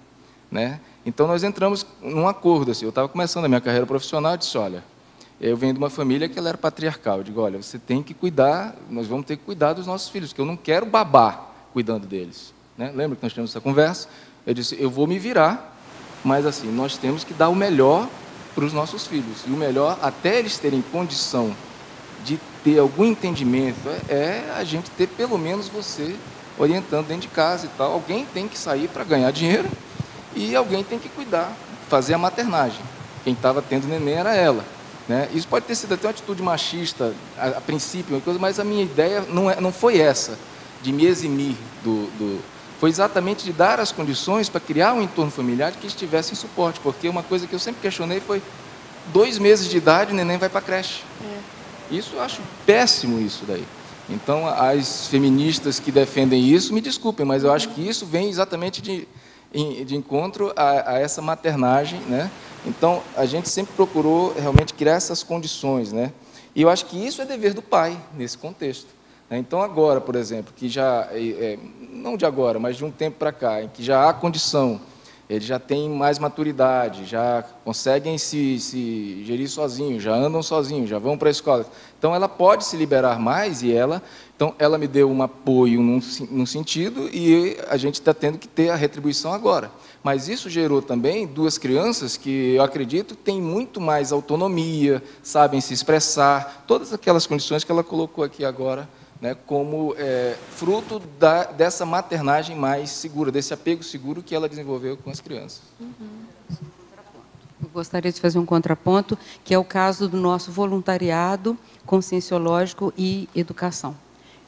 Né? Então, nós entramos num acordo. Assim, eu estava começando a minha carreira profissional e disse, olha, eu venho de uma família que ela era patriarcal. Eu digo, olha, você tem que cuidar, nós vamos ter que cuidar dos nossos filhos, porque eu não quero babar cuidando deles. Né? Lembra que nós tivemos essa conversa? Eu disse, eu vou me virar, mas assim, nós temos que dar o melhor para os nossos filhos. E o melhor, até eles terem condição de ter algum entendimento, a gente ter pelo menos você orientando dentro de casa e tal. Alguém tem que sair para ganhar dinheiro e alguém tem que cuidar, fazer a maternagem. Quem estava tendo neném era ela. Né? Isso pode ter sido até uma atitude machista, a princípio, mas a minha ideia não foi essa, de me eximir foi exatamente de dar as condições para criar um entorno familiar que estivesse em suporte, porque uma coisa que eu sempre questionei foi 2 meses de idade, o neném vai para a creche. Isso eu acho péssimo isso daí. Então, as feministas que defendem isso, me desculpem, mas eu acho que isso vem exatamente de encontro a essa maternagem, né? Então, a gente sempre procurou realmente criar essas condições, né? E eu acho que isso é dever do pai, nesse contexto. Então, agora, por exemplo, que já, não de agora, mas de um tempo para cá, em que já há condição, eles já têm mais maturidade, já conseguem se gerir sozinhos, já andam sozinhos, já vão para a escola. Então, ela pode se liberar mais então, ela me deu um apoio num sentido e a gente está tendo que ter a retribuição agora. Mas isso gerou também 2 crianças que, eu acredito, têm muito mais autonomia, sabem se expressar, todas aquelas condições que ela colocou aqui agora, né, como fruto dessa maternagem mais segura, desse apego seguro que ela desenvolveu com as crianças. Eu gostaria de fazer um contraponto, que é o caso do nosso voluntariado conscienciológico e educação.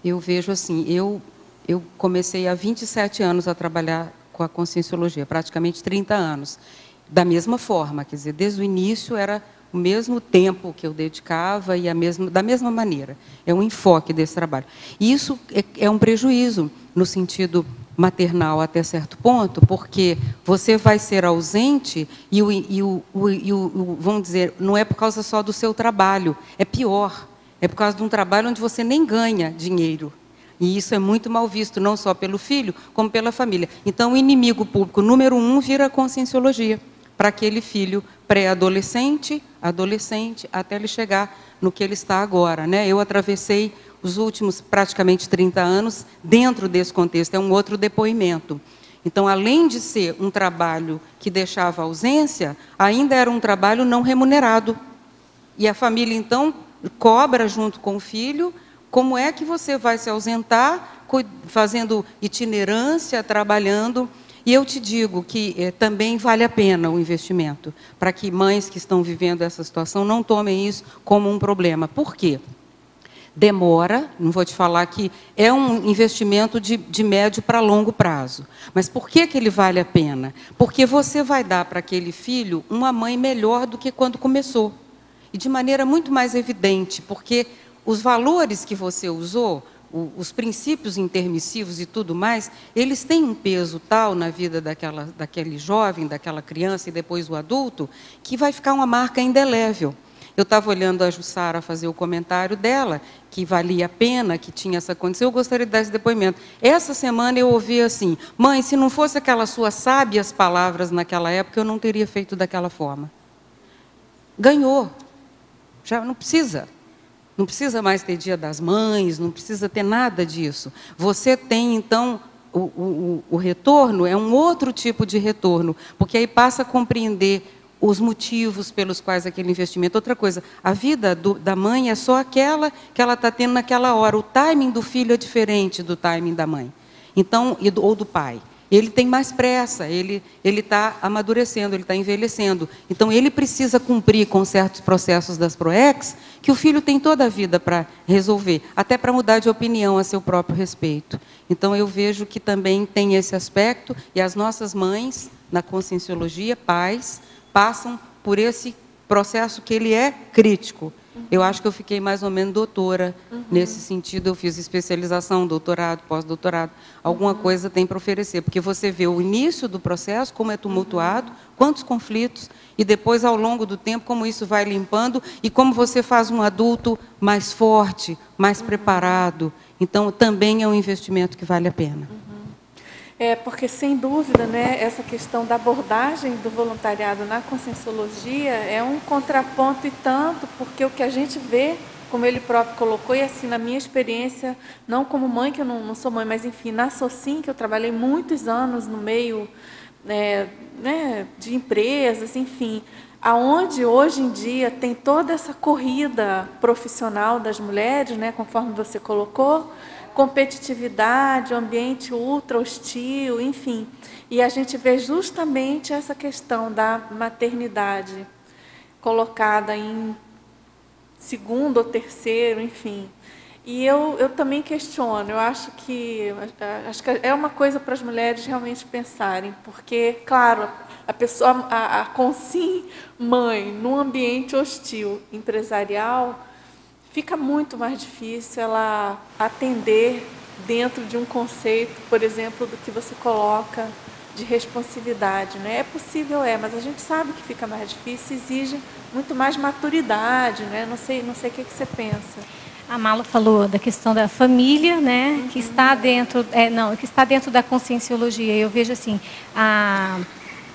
Eu vejo assim, eu comecei há 27 anos a trabalhar com a conscienciologia, praticamente 30 anos, da mesma forma, quer dizer, desde o início era o mesmo tempo que eu dedicava e da mesma maneira. É um enfoque desse trabalho. E isso é um prejuízo no sentido maternal até certo ponto, porque você vai ser ausente e vamos dizer, não é por causa só do seu trabalho, é pior. É por causa de um trabalho onde você nem ganha dinheiro. E isso é muito mal visto, não só pelo filho, como pela família. Então, o inimigo público número 1 vira a conscienciologia, para aquele filho pré-adolescente, adolescente, até ele chegar no que ele está agora. Né? Eu atravessei os últimos praticamente 30 anos dentro desse contexto, é um outro depoimento. Então, além de ser um trabalho que deixava ausência, ainda era um trabalho não remunerado. E a família, então, cobra junto com o filho, como é que você vai se ausentar, fazendo itinerância, trabalhando. E eu te digo que também vale a pena o investimento, para que mães que estão vivendo essa situação não tomem isso como um problema. Por quê? Demora, não vou te falar que é um investimento de médio para longo prazo. Mas por que ele vale a pena? Porque você vai dar para aquele filho uma mãe melhor do que quando começou. E de maneira muito mais evidente, porque os valores que você usou, os princípios intermissivos e tudo mais, eles têm um peso tal na vida daquele jovem, daquela criança e depois do adulto, que vai ficar uma marca indelével. Eu estava olhando a Jussara fazer o comentário dela, que valia a pena, que tinha essa condição. Eu gostaria de dar esse depoimento. Essa semana eu ouvi assim: mãe, se não fosse aquelas suas sábias palavras naquela época, eu não teria feito daquela forma. Ganhou. Já não precisa. Não precisa mais ter Dia das Mães, não precisa ter nada disso. Você tem, então, o retorno é um outro tipo de retorno, porque aí passa a compreender os motivos pelos quais aquele investimento. Outra coisa, a vida da mãe é só aquela que ela está tendo naquela hora. O timing do filho é diferente do timing da mãe, então, ou do pai. Ele tem mais pressa, ele está amadurecendo, ele está envelhecendo. Então, ele precisa cumprir com certos processos das PROECs, que o filho tem toda a vida para resolver, até para mudar de opinião a seu próprio respeito. Então, eu vejo que também tem esse aspecto, e as nossas mães, na conscienciologia, pais, passam por esse processo que ele é crítico. Eu acho que eu fiquei mais ou menos doutora nesse sentido. Eu fiz especialização, doutorado, pós-doutorado. Alguma coisa tem para oferecer, porque você vê o início do processo, como é tumultuado, quantos conflitos, e depois, ao longo do tempo, como isso vai limpando e como você faz um adulto mais forte, mais preparado. Então, também é um investimento que vale a pena. Porque, sem dúvida, né, essa questão da abordagem do voluntariado na conscienciologia é um contraponto e tanto, porque o que a gente vê, como ele próprio colocou, e assim, na minha experiência, não como mãe, que eu não sou mãe, mas enfim, na Socin, que eu trabalhei muitos anos no meio de empresas, enfim, aonde hoje em dia tem toda essa corrida profissional das mulheres, né, conforme você colocou, competitividade, ambiente ultra hostil, enfim. E a gente vê justamente essa questão da maternidade colocada em segundo ou terceiro, enfim. E eu também questiono, eu acho que é uma coisa para as mulheres realmente pensarem, porque, claro, a pessoa, a consim mãe, num ambiente hostil empresarial, fica muito mais difícil ela atender dentro de um conceito, por exemplo, do que você coloca de responsividade, né? É possível, mas a gente sabe que fica mais difícil, exige muito mais maturidade, né? Não sei o que você pensa. A Malu falou da questão da família, né? Que está dentro, que está dentro da conscienciologia. Eu vejo assim,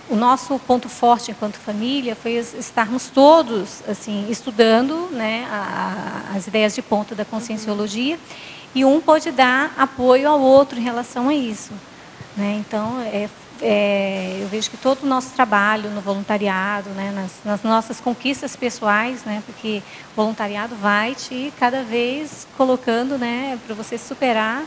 o nosso ponto forte enquanto família foi estarmos todos assim estudando, né, as ideias de ponta da conscienciologia, e um pode dar apoio ao outro em relação a isso, né? Então, eu vejo que todo o nosso trabalho no voluntariado, né, nas nossas conquistas pessoais, né, porque o voluntariado vai te cada vez colocando, né, para você superar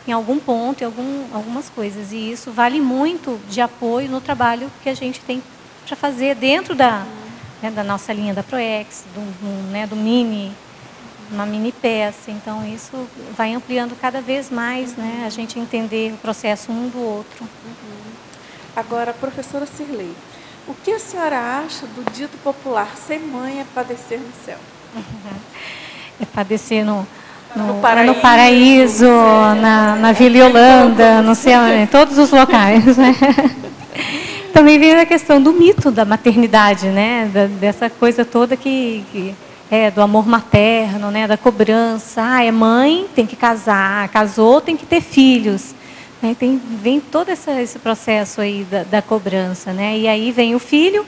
em algum ponto, em algumas coisas. E isso vale muito de apoio no trabalho que a gente tem para fazer dentro da nossa linha da PROECs, do mini, uma mini peça. Então, isso vai ampliando cada vez mais, né, a gente entender o processo um do outro. Agora, professora Cirlei, o que a senhora acha do dito popular, ser mãe é padecer no céu? É padecer no paraíso, na Vila Yolanda, não sei, em todos os locais, né? Também vem a questão do mito da maternidade, né? Dessa coisa toda que do amor materno, né? Da cobrança. É mãe, tem que casar, casou, tem que ter filhos. Né? Vem todo esse processo aí da cobrança, né? E aí vem o filho,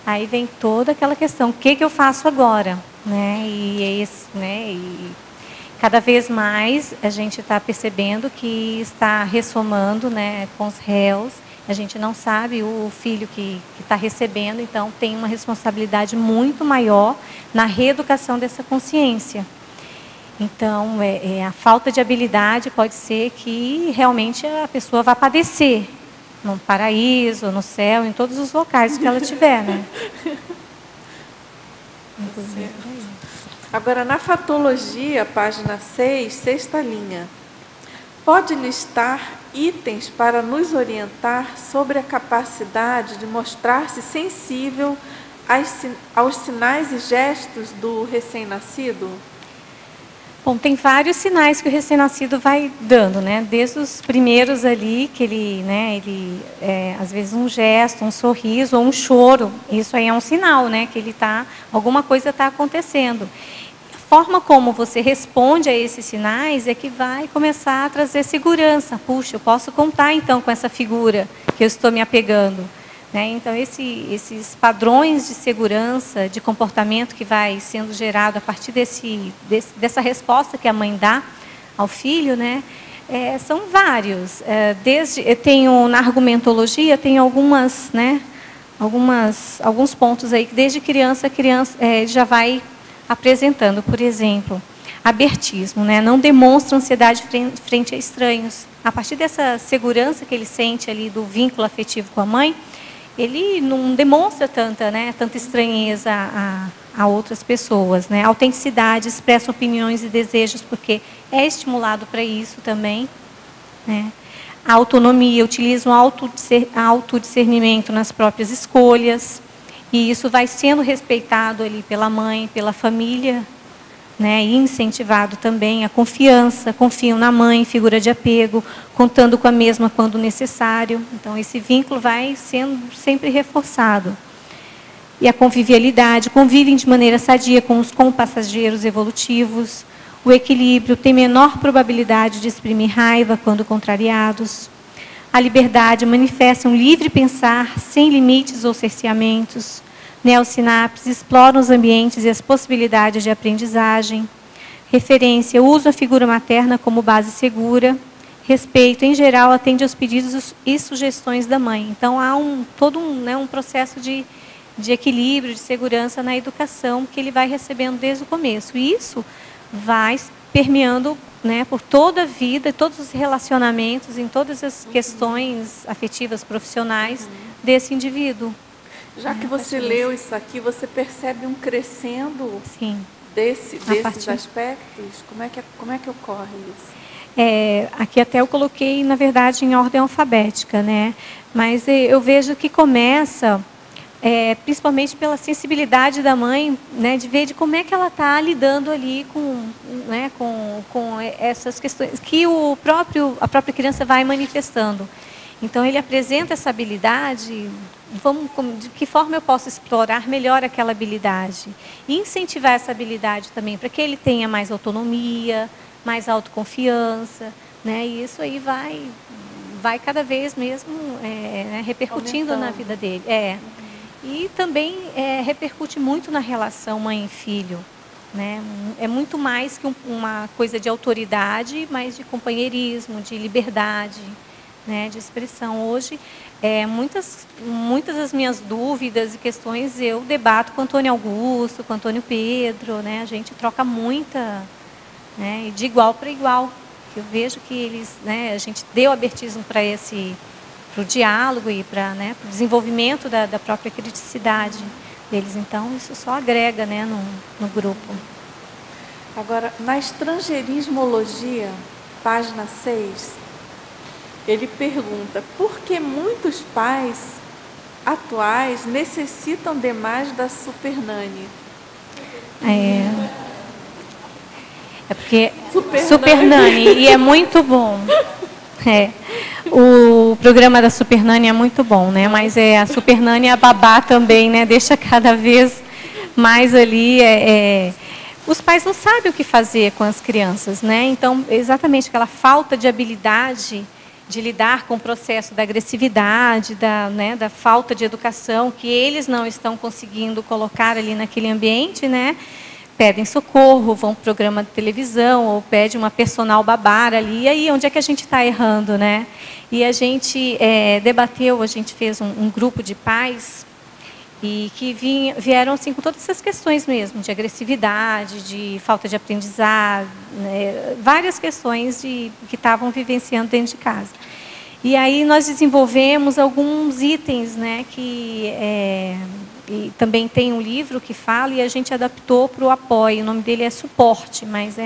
aí vem toda aquela questão, o que eu faço agora? Né? E cada vez mais a gente está percebendo que está ressomando, né, com os réus A gente não sabe o filho que está recebendo, então tem uma responsabilidade muito maior na reeducação dessa consciência. Então, a falta de habilidade pode ser que realmente a pessoa vá padecer no paraíso, no céu, em todos os locais que ela tiver, né? Agora, na fatologia, página 6, sexta linha. Pode listar itens para nos orientar sobre a capacidade de mostrar-se sensível aos sinais e gestos do recém-nascido? Bom, tem vários sinais que o recém-nascido vai dando, né? Desde os primeiros ali, que ele, né, às vezes um gesto, um sorriso ou um choro, isso aí é um sinal, né, que ele alguma coisa está acontecendo. A forma como você responde a esses sinais é que vai começar a trazer segurança. Puxa, eu posso contar então com essa figura que eu estou me apegando. Né? Então, esses padrões de segurança, de comportamento que vai sendo gerado a partir dessa resposta que a mãe dá ao filho, né? São vários. Na argumentologia, tem alguns pontos aí que desde criança já vai apresentando. Por exemplo, abertismo, né? Não demonstra ansiedade frente a estranhos. A partir dessa segurança que ele sente ali do vínculo afetivo com a mãe, ele não demonstra tanta estranheza a outras pessoas, né? Autenticidade, expressa opiniões e desejos, porque é estimulado para isso também, né? A autonomia, utiliza um autodiscernimento nas próprias escolhas, e isso vai sendo respeitado ali pela mãe, pela família, né, e incentivado também a confiança, confiam na mãe, figura de apego, contando com a mesma quando necessário. Então, esse vínculo vai sendo sempre reforçado. E a convivialidade, convivem de maneira sadia com os compassageiros evolutivos. O equilíbrio, tem menor probabilidade de exprimir raiva quando contrariados. A liberdade, manifesta um livre pensar, sem limites ou cerceamentos. Neossinapses, exploram os ambientes e as possibilidades de aprendizagem. Referência, uso a figura materna como base segura. Respeito, em geral, atende aos pedidos e sugestões da mãe. Então, há todo um processo de equilíbrio, de segurança na educação que ele vai recebendo desde o começo. E isso vai permeando, né, por toda a vida, todos os relacionamentos, em todas as questões afetivas, profissionais desse indivíduo. Já que você leu isso aqui, você percebe um crescendo desses aspectos? Como é que ocorre isso? Aqui até eu coloquei, na verdade, em ordem alfabética, né? Mas eu vejo que começa, principalmente pela sensibilidade da mãe, né, de ver de como é que ela está lidando ali com essas questões que a própria criança vai manifestando. Então, ele apresenta essa habilidade. De que forma eu posso explorar melhor aquela habilidade? E incentivar essa habilidade também, para que ele tenha mais autonomia, mais autoconfiança, né? E isso aí vai cada vez mesmo repercutindo na vida dele. E também repercute muito na relação mãe e filho, né? É muito mais que uma coisa de autoridade, mas de companheirismo, de liberdade, né, de expressão. Hoje, muitas das minhas dúvidas e questões eu debato com o Antônio Augusto, com o Antônio Pedro, né, a gente troca muita, né, de igual para igual. Eu vejo que eles, né, a gente deu abertismo para o diálogo e para o desenvolvimento da própria criticidade deles. Então, isso só agrega, né, no grupo. Agora, na estrangeirismologia, página 6, ele pergunta: por que muitos pais atuais necessitam demais da Supernanny? Porque Supernanny, e é muito bom. O programa da Supernanny é muito bom, né? Mas a Supernanny, a babá também, né? Deixa cada vez mais ali. Os pais não sabem o que fazer com as crianças, né? Então, exatamente aquela falta de habilidade de lidar com o processo da agressividade, da falta de educação que eles não estão conseguindo colocar ali naquele ambiente, né? pedem socorro, vão para o programa de televisão, ou pedem uma personal babá ali, e aí onde é que a gente está errando, né? E a gente debateu, a gente fez um grupo de pais, e que vieram assim, com todas essas questões mesmo, de agressividade, de falta de aprendizado, né, várias questões que estavam vivenciando dentro de casa. E aí nós desenvolvemos alguns itens, né, e também tem um livro que fala, e a gente adaptou para o apoio, o nome dele é suporte, mas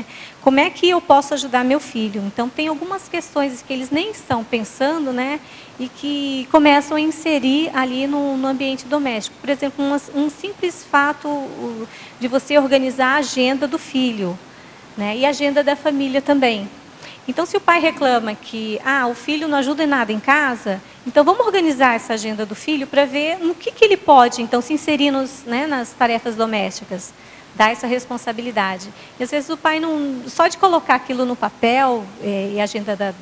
como é que eu posso ajudar meu filho? Então tem algumas questões que eles nem estão pensando, né, e que começam a inserir ali no ambiente doméstico. Por exemplo, um simples fato de você organizar a agenda do filho, né, e a agenda da família também. Então, se o pai reclama que o filho não ajuda em nada em casa, então vamos organizar essa agenda do filho para ver no que ele pode, então, se inserir nas tarefas domésticas, dar essa responsabilidade. E, às vezes, o pai, só de colocar aquilo no papel, e a agenda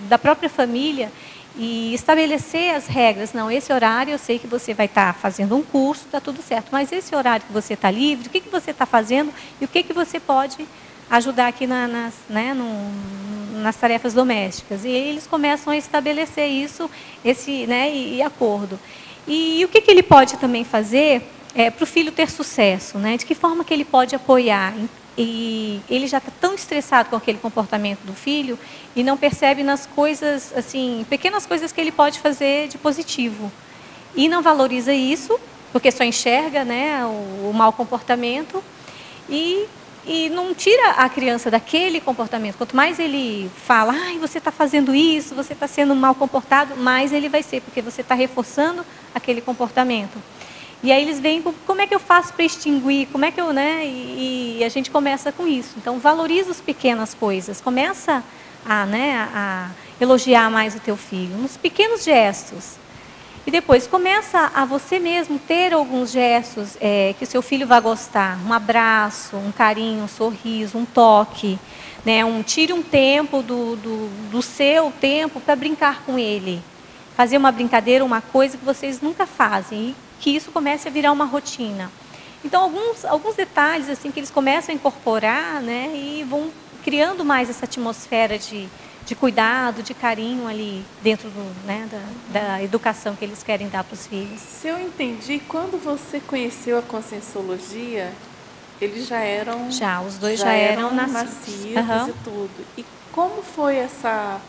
da própria família, e estabelecer as regras. Não, esse horário eu sei que você vai estar fazendo um curso, está tudo certo, mas esse horário que você está livre, o que você está fazendo e o que você pode ajudar aqui nas tarefas domésticas. E eles começam a estabelecer isso, e acordo. E o que ele pode também fazer para o filho ter sucesso, né? De que forma que ele pode apoiar? E ele já está tão estressado com aquele comportamento do filho e não percebe nas coisas, assim, pequenas coisas que ele pode fazer de positivo. E não valoriza isso, porque só enxerga, né, o mau comportamento e não tira a criança daquele comportamento. Quanto mais ele fala, você está fazendo isso, você está sendo mal comportado, mais ele vai ser, porque você está reforçando aquele comportamento. E aí eles veem, como é que eu faço para extinguir, como é que eu, e a gente começa com isso. Então, valoriza as pequenas coisas, começa a elogiar mais o teu filho, nos pequenos gestos. E depois começa a você mesmo ter alguns gestos que o seu filho vai gostar. Um abraço, um carinho, um sorriso, um toque. Né? Tire um tempo do seu tempo para brincar com ele. Fazer uma brincadeira, uma coisa que vocês nunca fazem. E que isso comece a virar uma rotina. Então, alguns detalhes assim que eles começam a incorporar, né? E vão criando mais essa atmosfera de cuidado, de carinho ali dentro da educação que eles querem dar para os filhos. Se eu entendi, quando você conheceu a Conscienciologia, eles já eram... os dois já eram nascidos e tudo. E como foi essa...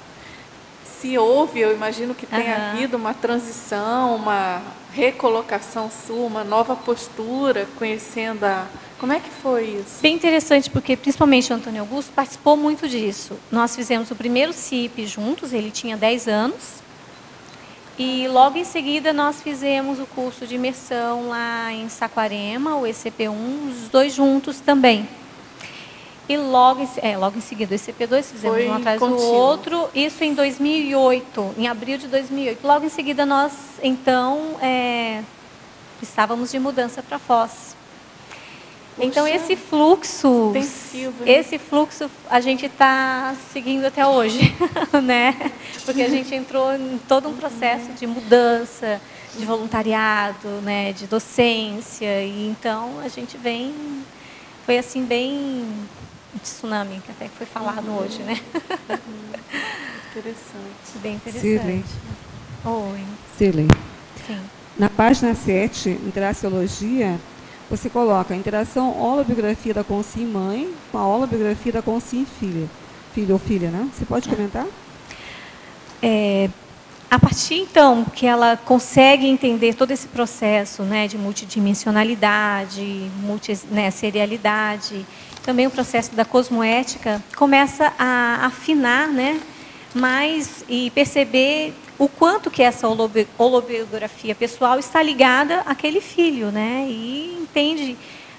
Se houve, eu imagino que tenha havido uma transição, uma recolocação sua, uma nova postura, conhecendo a... Como é que foi isso? Bem interessante, porque principalmente o Antônio Augusto participou muito disso. Nós fizemos o primeiro CIP juntos, ele tinha 10 anos, e logo em seguida nós fizemos o curso de imersão lá em Saquarema, o ECP1, os dois juntos também. E logo em seguida, o ECP2, fizemos um atrás do outro, isso em 2008, em abril de 2008. Logo em seguida, nós, então, estávamos de mudança para Foz. Então, esse fluxo a gente está seguindo até hoje, né? Porque a gente entrou em todo um processo de mudança, de voluntariado, né? De docência, e então a gente foi assim bem... tsunami, que até foi falado hoje, né? Interessante. Bem interessante. Cirlei. Oi. Cirlei. Sim. Na página 7, em Graciologia, você coloca a interação holobiografia da Consci mãe com a holobiografia da Consci filha. Filho ou filha, né? Você pode comentar? A partir, então, que ela consegue entender todo esse processo, né, de multidimensionalidade, serialidade, também o processo da cosmoética, começa a afinar, né, mais e perceber o quanto que essa holobiografia pessoal está ligada àquele filho, né, e entende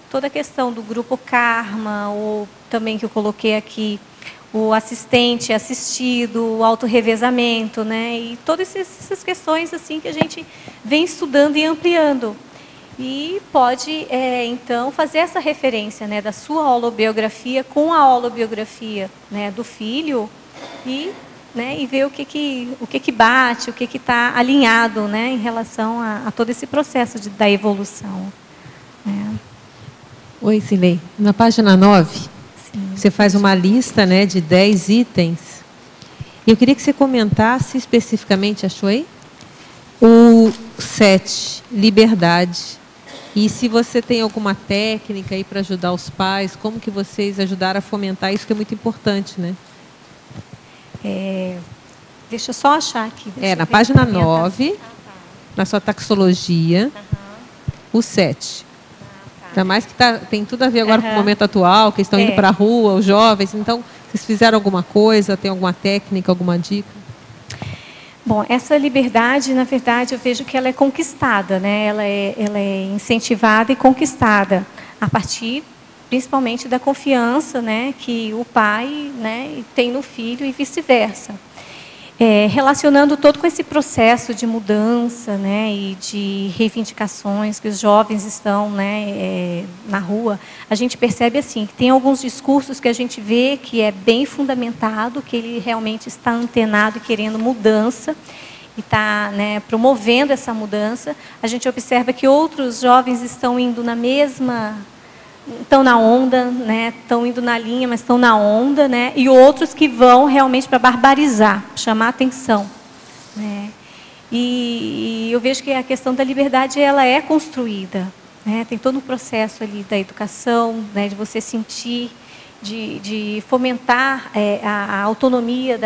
toda a questão do grupo karma, ou também que eu coloquei aqui, o assistente, assistido, o autorrevezamento, né, e todas essas questões assim que a gente vem estudando e ampliando. E pode, então, fazer essa referência, né, da sua holobiografia com a holobiografia, né, do filho e ver o que bate, o que está alinhado, né, em relação a todo esse processo da evolução. Né. Oi, Silei. Na página 9, você faz uma lista, né, de 10 itens. E eu queria que você comentasse especificamente, achou aí? O 7, liberdade. E se você tem alguma técnica aí para ajudar os pais, como que vocês ajudaram a fomentar isso, que é muito importante, né? Deixa eu só achar aqui. Na página 9, na sua taxologia, o 7. Ainda mais que tem tudo a ver agora com o momento atual, que estão indo para a rua, os jovens. Então, vocês fizeram alguma coisa, tem alguma técnica, alguma dica? Bom, essa liberdade, na verdade, eu vejo que ela é conquistada, né? Ela é incentivada e conquistada a partir, principalmente, da confiança, né, que o pai, né, tem no filho e vice-versa. Relacionando todo com esse processo de mudança, né, e de reivindicações que os jovens estão, né, na rua, a gente percebe assim que tem alguns discursos que a gente vê que é bem fundamentado, que ele realmente está antenado e querendo mudança e está, né, promovendo essa mudança. A gente observa que outros jovens estão indo na mesma, estão na onda, né, estão indo na linha, mas estão na onda, né, e outros que vão realmente para barbarizar, chamar atenção, né. E eu vejo que a questão da liberdade ela é construída, né, tem todo um processo ali da educação, né, de você sentir, de fomentar a autonomia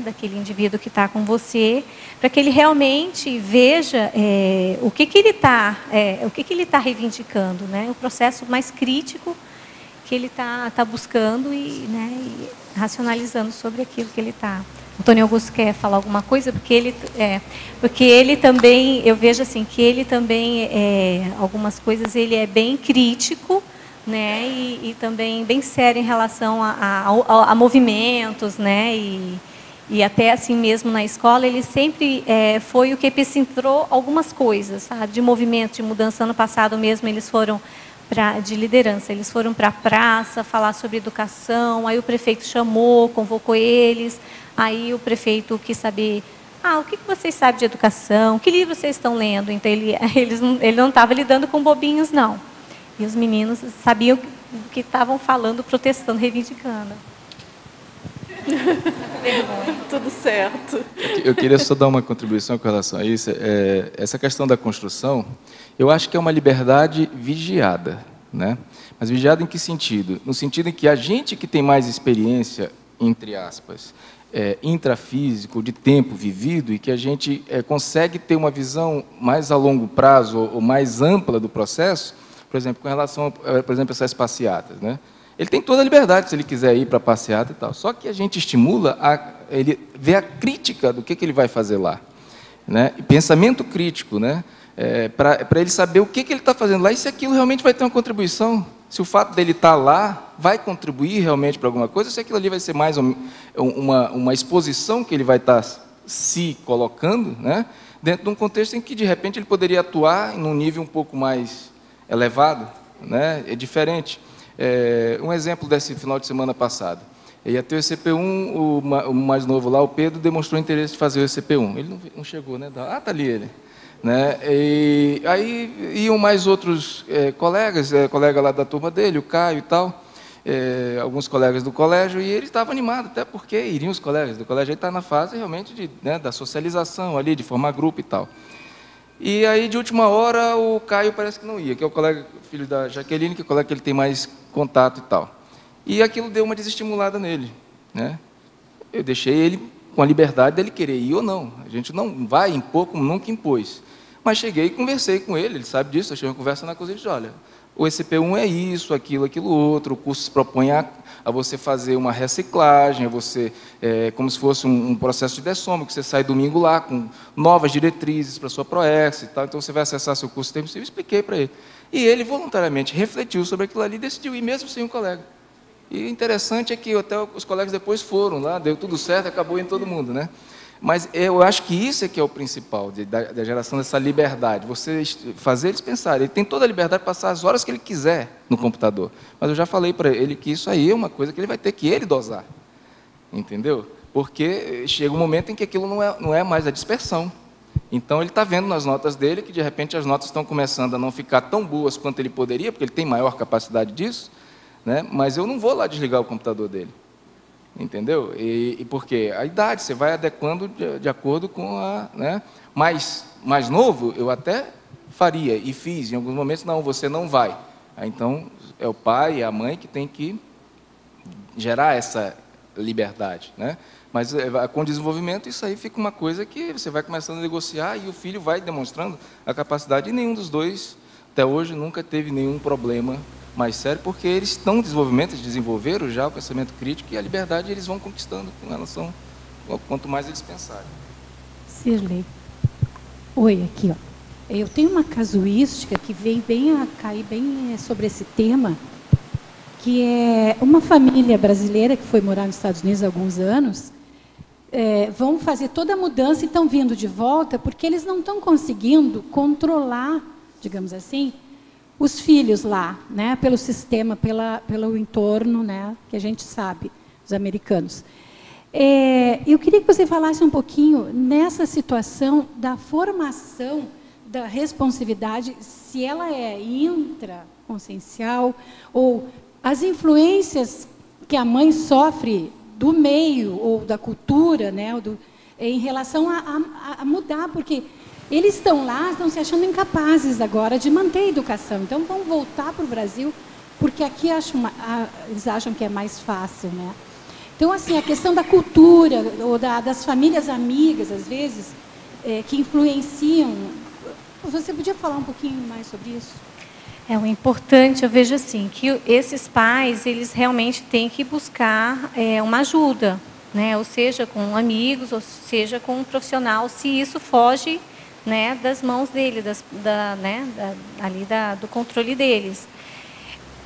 daquele indivíduo que está com você, para que ele realmente veja o que ele está reivindicando, né? O processo mais crítico que ele está buscando e racionalizando sobre aquilo que ele está. Antônio Augusto quer falar alguma coisa? Porque ele também, eu vejo assim, que ele também, algumas coisas, ele é bem crítico, né, e também bem sério em relação a movimentos, né, e até assim mesmo na escola, ele sempre foi o que epicentrou algumas coisas, sabe, de movimento, de mudança. Ano passado mesmo eles foram de liderança, eles foram para a praça falar sobre educação, aí o prefeito chamou, convocou eles, aí o prefeito quis saber, o que vocês sabem de educação, que livro vocês estão lendo? Então ele não estava lidando com bobinhos, não. E os meninos sabiam o que estavam falando, protestando, reivindicando. Tudo certo. Eu queria só dar uma contribuição com relação a isso. Essa questão da construção, eu acho que é uma liberdade vigiada, né? Mas vigiada em que sentido? No sentido em que a gente que tem mais experiência, entre aspas, intrafísico, de tempo vivido, e que a gente consegue ter uma visão mais a longo prazo ou mais ampla do processo, por exemplo, com relação, por exemplo, essas passeatas, né? Ele tem toda a liberdade, se ele quiser ir para a passeata e tal. Só que a gente estimula ele ver a crítica do que ele vai fazer lá, né? E pensamento crítico, né? Para ele saber o que ele está fazendo lá e se aquilo realmente vai ter uma contribuição. Se o fato dele estar lá vai contribuir realmente para alguma coisa, se aquilo ali vai ser mais uma exposição que ele vai estar se colocando, né? Dentro de um contexto em que, de repente, ele poderia atuar em um nível um pouco mais elevado, né? É diferente. Um exemplo desse final de semana passado. Ia ter o ECP1, o mais novo lá, o Pedro, demonstrou interesse de fazer o ECP1. Ele não chegou, né? Está ali ele. Né? E aí iam mais outros colegas, colega lá da turma dele, o Caio e tal, alguns colegas do colégio, e ele estava animado, até porque iriam os colegas do colégio. Ele está na fase realmente da socialização ali, de formar grupo e tal. E aí, de última hora, o Caio parece que não ia, que é o colega, filho da Jaqueline, que é o colega que ele tem mais contato e tal. E aquilo deu uma desestimulada nele, né? Eu deixei ele com a liberdade dele querer ir ou não. A gente não vai impor como nunca impôs. Mas cheguei e conversei com ele sabe disso, achei uma conversa na cozinha de olha, o ECP1 é isso, aquilo outro, o curso se propõe a você fazer uma reciclagem, a você, como se fosse um processo de dessoma, que você sai domingo lá com novas diretrizes para a sua ProEx e tal, então você vai acessar seu curso termo civil, expliquei para ele. E ele voluntariamente refletiu sobre aquilo ali e decidiu ir mesmo sem um colega. E o interessante é que até os colegas depois foram lá, deu tudo certo, acabou indo todo mundo, né? Mas eu acho que isso é que é o principal da geração dessa liberdade, você fazer eles pensarem. Ele tem toda a liberdade de passar as horas que ele quiser no computador, mas eu já falei para ele que isso aí é uma coisa que ele vai ter que ele dosar, entendeu? Porque chega um momento em que aquilo não é mais a dispersão. Então, ele está vendo nas notas dele que, de repente, as notas estão começando a não ficar tão boas quanto ele poderia, porque ele tem maior capacidade disso, né? Mas eu não vou lá desligar o computador dele. Entendeu? E por quê? A idade, você vai adequando de acordo com a... Né? Mais novo, eu até faria e fiz. Em alguns momentos, não, você não vai. Aí, então, é o pai e a mãe que tem que gerar essa liberdade, né? Mas com o desenvolvimento, isso aí fica uma coisa que você vai começando a negociar e o filho vai demonstrando a capacidade. E nenhum dos dois, até hoje, nunca teve nenhum problema mais sério, porque eles estão em desenvolvimento, eles desenvolveram já o pensamento crítico e a liberdade eles vão conquistando com relação, quanto mais eles pensarem. Sirley. Oi, aqui, ó. Eu tenho uma casuística que vem bem a cair bem sobre esse tema, que é uma família brasileira que foi morar nos Estados Unidos há alguns anos, vão fazer toda a mudança e estão vindo de volta porque eles não estão conseguindo controlar, digamos assim, os filhos lá, né, pelo sistema, pelo entorno, né, que a gente sabe, os americanos. Eu queria que você falasse um pouquinho nessa situação da formação da responsividade, se ela é intraconsciencial ou as influências que a mãe sofre do meio ou da cultura, né, em relação a mudar, porque eles estão lá, estão se achando incapazes agora de manter a educação. Então, vão voltar para o Brasil, porque aqui eles acham que é mais fácil, né? Então, assim, a questão da cultura, ou das famílias amigas, às vezes, que influenciam. Você podia falar um pouquinho mais sobre isso? O importante, eu vejo assim, que esses pais, eles realmente têm que buscar uma ajuda, né? Ou seja, com amigos, ou seja, com um profissional, se isso foge, né, das mãos dele, do controle deles.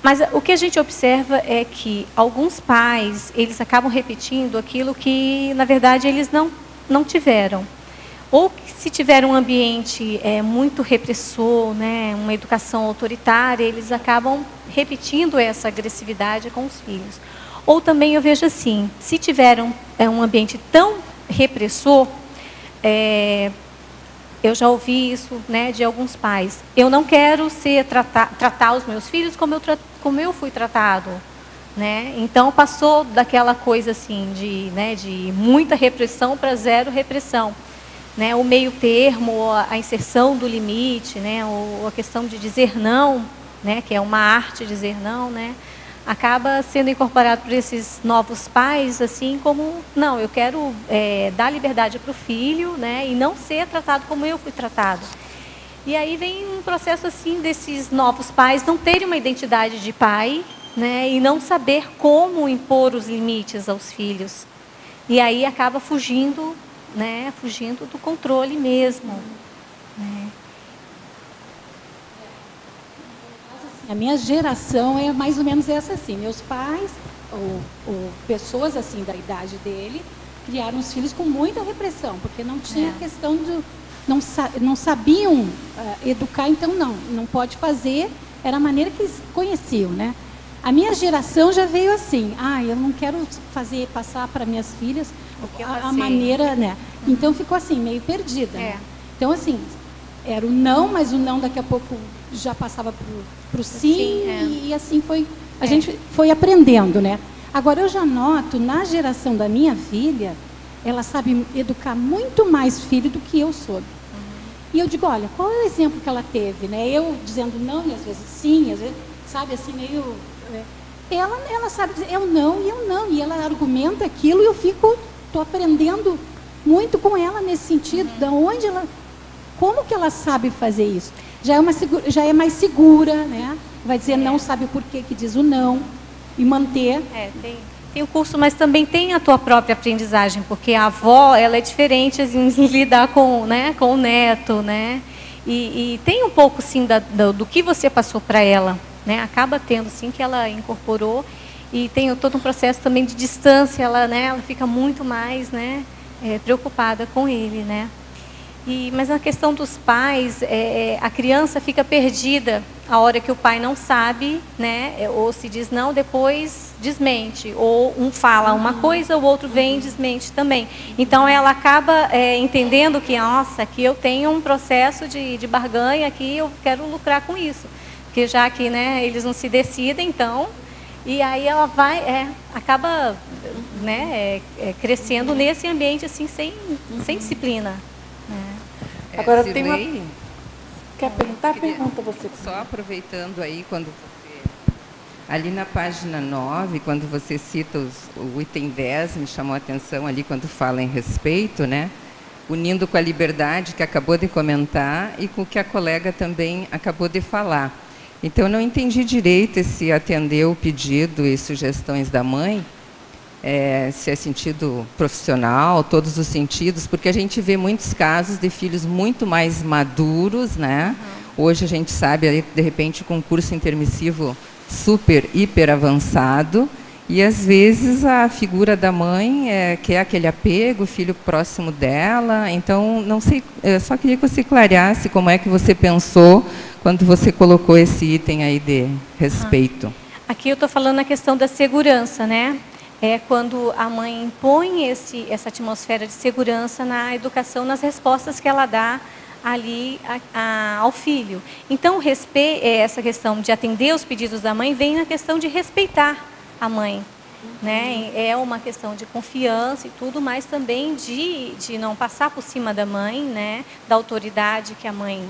Mas o que a gente observa é que alguns pais, eles acabam repetindo aquilo que, na verdade, eles não tiveram. Ou se tiveram um ambiente muito repressor, né, uma educação autoritária, eles acabam repetindo essa agressividade com os filhos. Ou também eu vejo assim, se tiveram um ambiente tão repressor, eu já ouvi isso, né, de alguns pais. Eu não quero tratar os meus filhos como eu fui tratado, né? Então passou daquela coisa assim de muita repressão para zero repressão, né? O meio termo, a inserção do limite, né? Ou a questão de dizer não, né? Que é uma arte dizer não, né? Acaba sendo incorporado por esses novos pais, assim como, não, eu quero dar liberdade para o filho, né, e não ser tratado como eu fui tratado. E aí vem um processo assim desses novos pais não terem uma identidade de pai, né, e não saber como impor os limites aos filhos. E aí acaba fugindo, né, fugindo do controle mesmo, né. A minha geração é mais ou menos essa assim. Meus pais, ou pessoas assim da idade dele, criaram os filhos com muita repressão, porque não tinha questão de... Não sabiam educar, então não pode fazer, era a maneira que eles conheciam, né? A minha geração já veio assim, eu não quero passar para minhas filhas a maneira, né? Então ficou assim, meio perdida. Né? Então, assim, era o não, mas o não daqui a pouco já passava para o sim, e assim foi. A gente foi aprendendo, né? Agora, eu já noto, na geração da minha filha, ela sabe educar muito mais filho do que eu soube. E eu digo, olha, qual é o exemplo que ela teve, né? Eu dizendo não, e às vezes sim, às vezes, sabe, assim, meio... Ela sabe dizer eu não, e ela argumenta aquilo, e eu estou aprendendo muito com ela nesse sentido, da onde ela... Como que ela sabe fazer isso? Já é mais segura, né? Vai dizer não, sabe por que diz o não, e manter. Tem o curso, mas também tem a tua própria aprendizagem, porque a avó, ela é diferente assim, em lidar com o neto, né? E tem um pouco, sim, do que você passou para ela, né? Acaba tendo, sim, que ela incorporou, e tem todo um processo também de distância, ela fica muito mais, né, preocupada com ele, né? Mas na questão dos pais, a criança fica perdida a hora que o pai não sabe, né? Ou se diz não, depois desmente. Ou um fala uma coisa, o outro vem e desmente também. Então, ela acaba entendendo que, nossa, aqui eu tenho um processo de barganha, aqui eu quero lucrar com isso. Porque já que, né, eles não se decidem, então... E aí ela acaba, né, crescendo nesse ambiente assim, sem disciplina. Agora tem uma... Quer perguntar? Pergunta você. Só aproveitando aí, quando você... Ali na página 9, quando você cita o item 10, me chamou a atenção ali quando fala em respeito, né? Unindo com a liberdade que acabou de comentar e com o que a colega também acabou de falar. Então, eu não entendi direito se atendeu o pedido e sugestões da mãe, se é sentido profissional, todos os sentidos, porque a gente vê muitos casos de filhos muito mais maduros, né? Hoje a gente sabe, de repente, com um curso intermissivo super, hiper avançado, e às vezes a figura da mãe quer aquele apego, o filho próximo dela. Então, não sei, eu só queria que você clareasse como é que você pensou quando você colocou esse item aí de respeito. Aqui eu estou falando na questão da segurança, né? É quando a mãe impõe essa atmosfera de segurança na educação, nas respostas que ela dá ali ao filho. Então, essa questão de atender os pedidos da mãe vem na questão de respeitar a mãe. Né? É uma questão de confiança e tudo, mas também de não passar por cima da mãe, né? Da autoridade que a mãe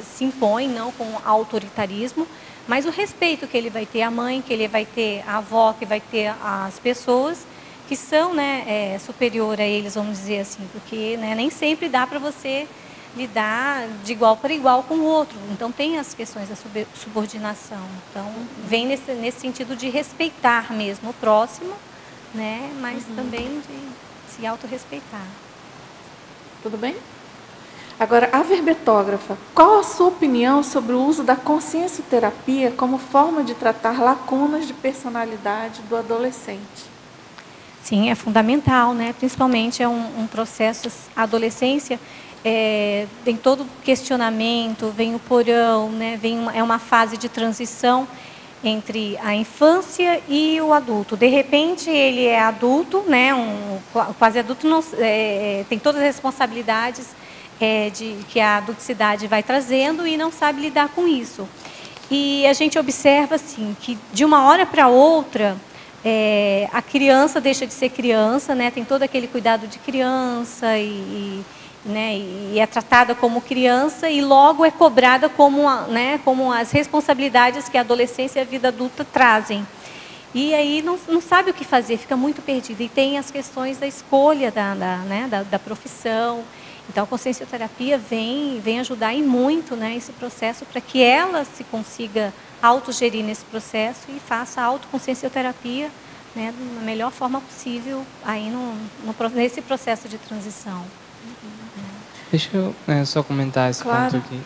se impõe, não com autoritarismo, mas o respeito que ele vai ter à mãe, que ele vai ter à avó, que vai ter às pessoas que são, né, superior a eles, vamos dizer assim, porque, né, nem sempre dá para você lidar de igual para igual com o outro. Então, tem as questões da subordinação. Então, vem nesse sentido de respeitar mesmo o próximo, né, mas também de se autorrespeitar. Tudo bem? Agora, a verbetógrafa, qual a sua opinião sobre o uso da consciencioterapia como forma de tratar lacunas de personalidade do adolescente? Sim, é fundamental, né? Principalmente é um processo, a adolescência, tem todo questionamento, vem o porão, né? É uma fase de transição entre a infância e o adulto. De repente, ele é adulto, né? Quase adulto, tem todas as responsabilidades que a adulticidade vai trazendo e não sabe lidar com isso. E a gente observa assim, que de uma hora para outra, a criança deixa de ser criança, né? Tem todo aquele cuidado de criança né? E é tratada como criança e logo é cobrada né? Como as responsabilidades que a adolescência e a vida adulta trazem. E aí não sabe o que fazer, fica muito perdida. E tem as questões da escolha da profissão. Então, a consciencioterapia vem ajudar e muito, né, esse processo para que ela se consiga autogerir nesse processo e faça a autoconsciencioterapia, né, da melhor forma possível aí nesse processo de transição. Deixa eu só comentar esse ponto que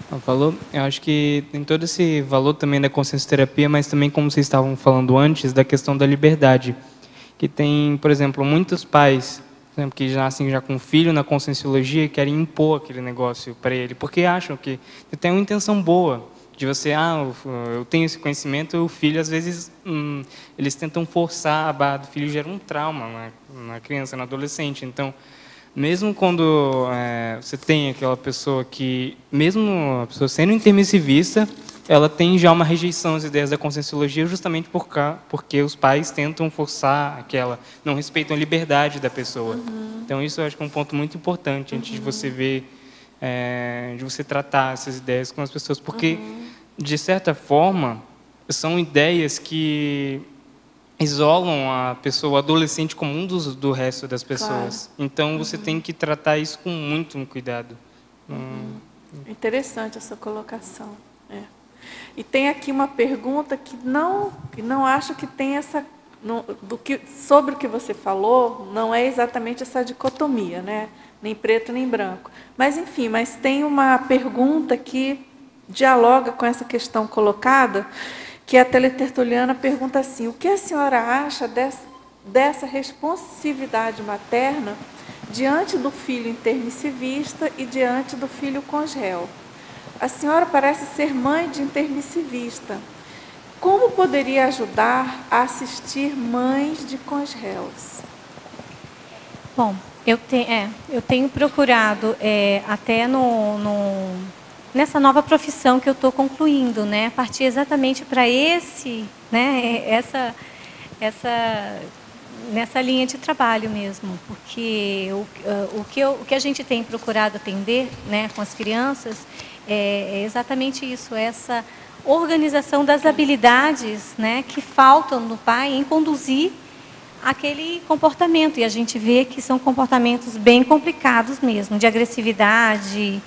ela falou. Eu acho que tem todo esse valor também da consciencioterapia, mas também, como vocês estavam falando antes, da questão da liberdade. Que tem, por exemplo, muitos pais... que já nascem já com um filho na conscienciologia e querem impor aquele negócio para ele, porque acham que tem uma intenção boa de você, eu tenho esse conhecimento, e o filho, às vezes, eles tentam forçar a barra do filho, gera um trauma na criança, no adolescente. Então, mesmo quando você tem aquela pessoa que, mesmo a pessoa sendo intermissivista, ela tem já uma rejeição às ideias da conscienciologia justamente porque os pais tentam forçar não respeitam a liberdade da pessoa. Então, isso eu acho que é um ponto muito importante antes de você ver, de você tratar essas ideias com as pessoas, porque, de certa forma, são ideias que isolam a pessoa, o adolescente, comum do resto das pessoas. Claro. Então, você tem que tratar isso com muito cuidado. Interessante essa colocação. E tem aqui uma pergunta que não acho que tem essa... sobre o que você falou, não é exatamente essa dicotomia, né? Nem preto nem branco. Mas, enfim, tem uma pergunta que dialoga com essa questão colocada, que a teletertuliana pergunta assim: o que a senhora acha dessa responsividade materna diante do filho intermissivista e diante do filho congéu. A senhora parece ser mãe de intermissivista. Como poderia ajudar a assistir mães de congéus? Bom, eu tenho procurado, até nessa nova profissão que eu estou concluindo, né, partir exatamente para nessa linha de trabalho mesmo, porque o que a gente tem procurado atender, né, com as crianças é exatamente isso, essa organização das habilidades, né, que faltam no pai em conduzir aquele comportamento. E a gente vê que são comportamentos bem complicados mesmo, de agressividade,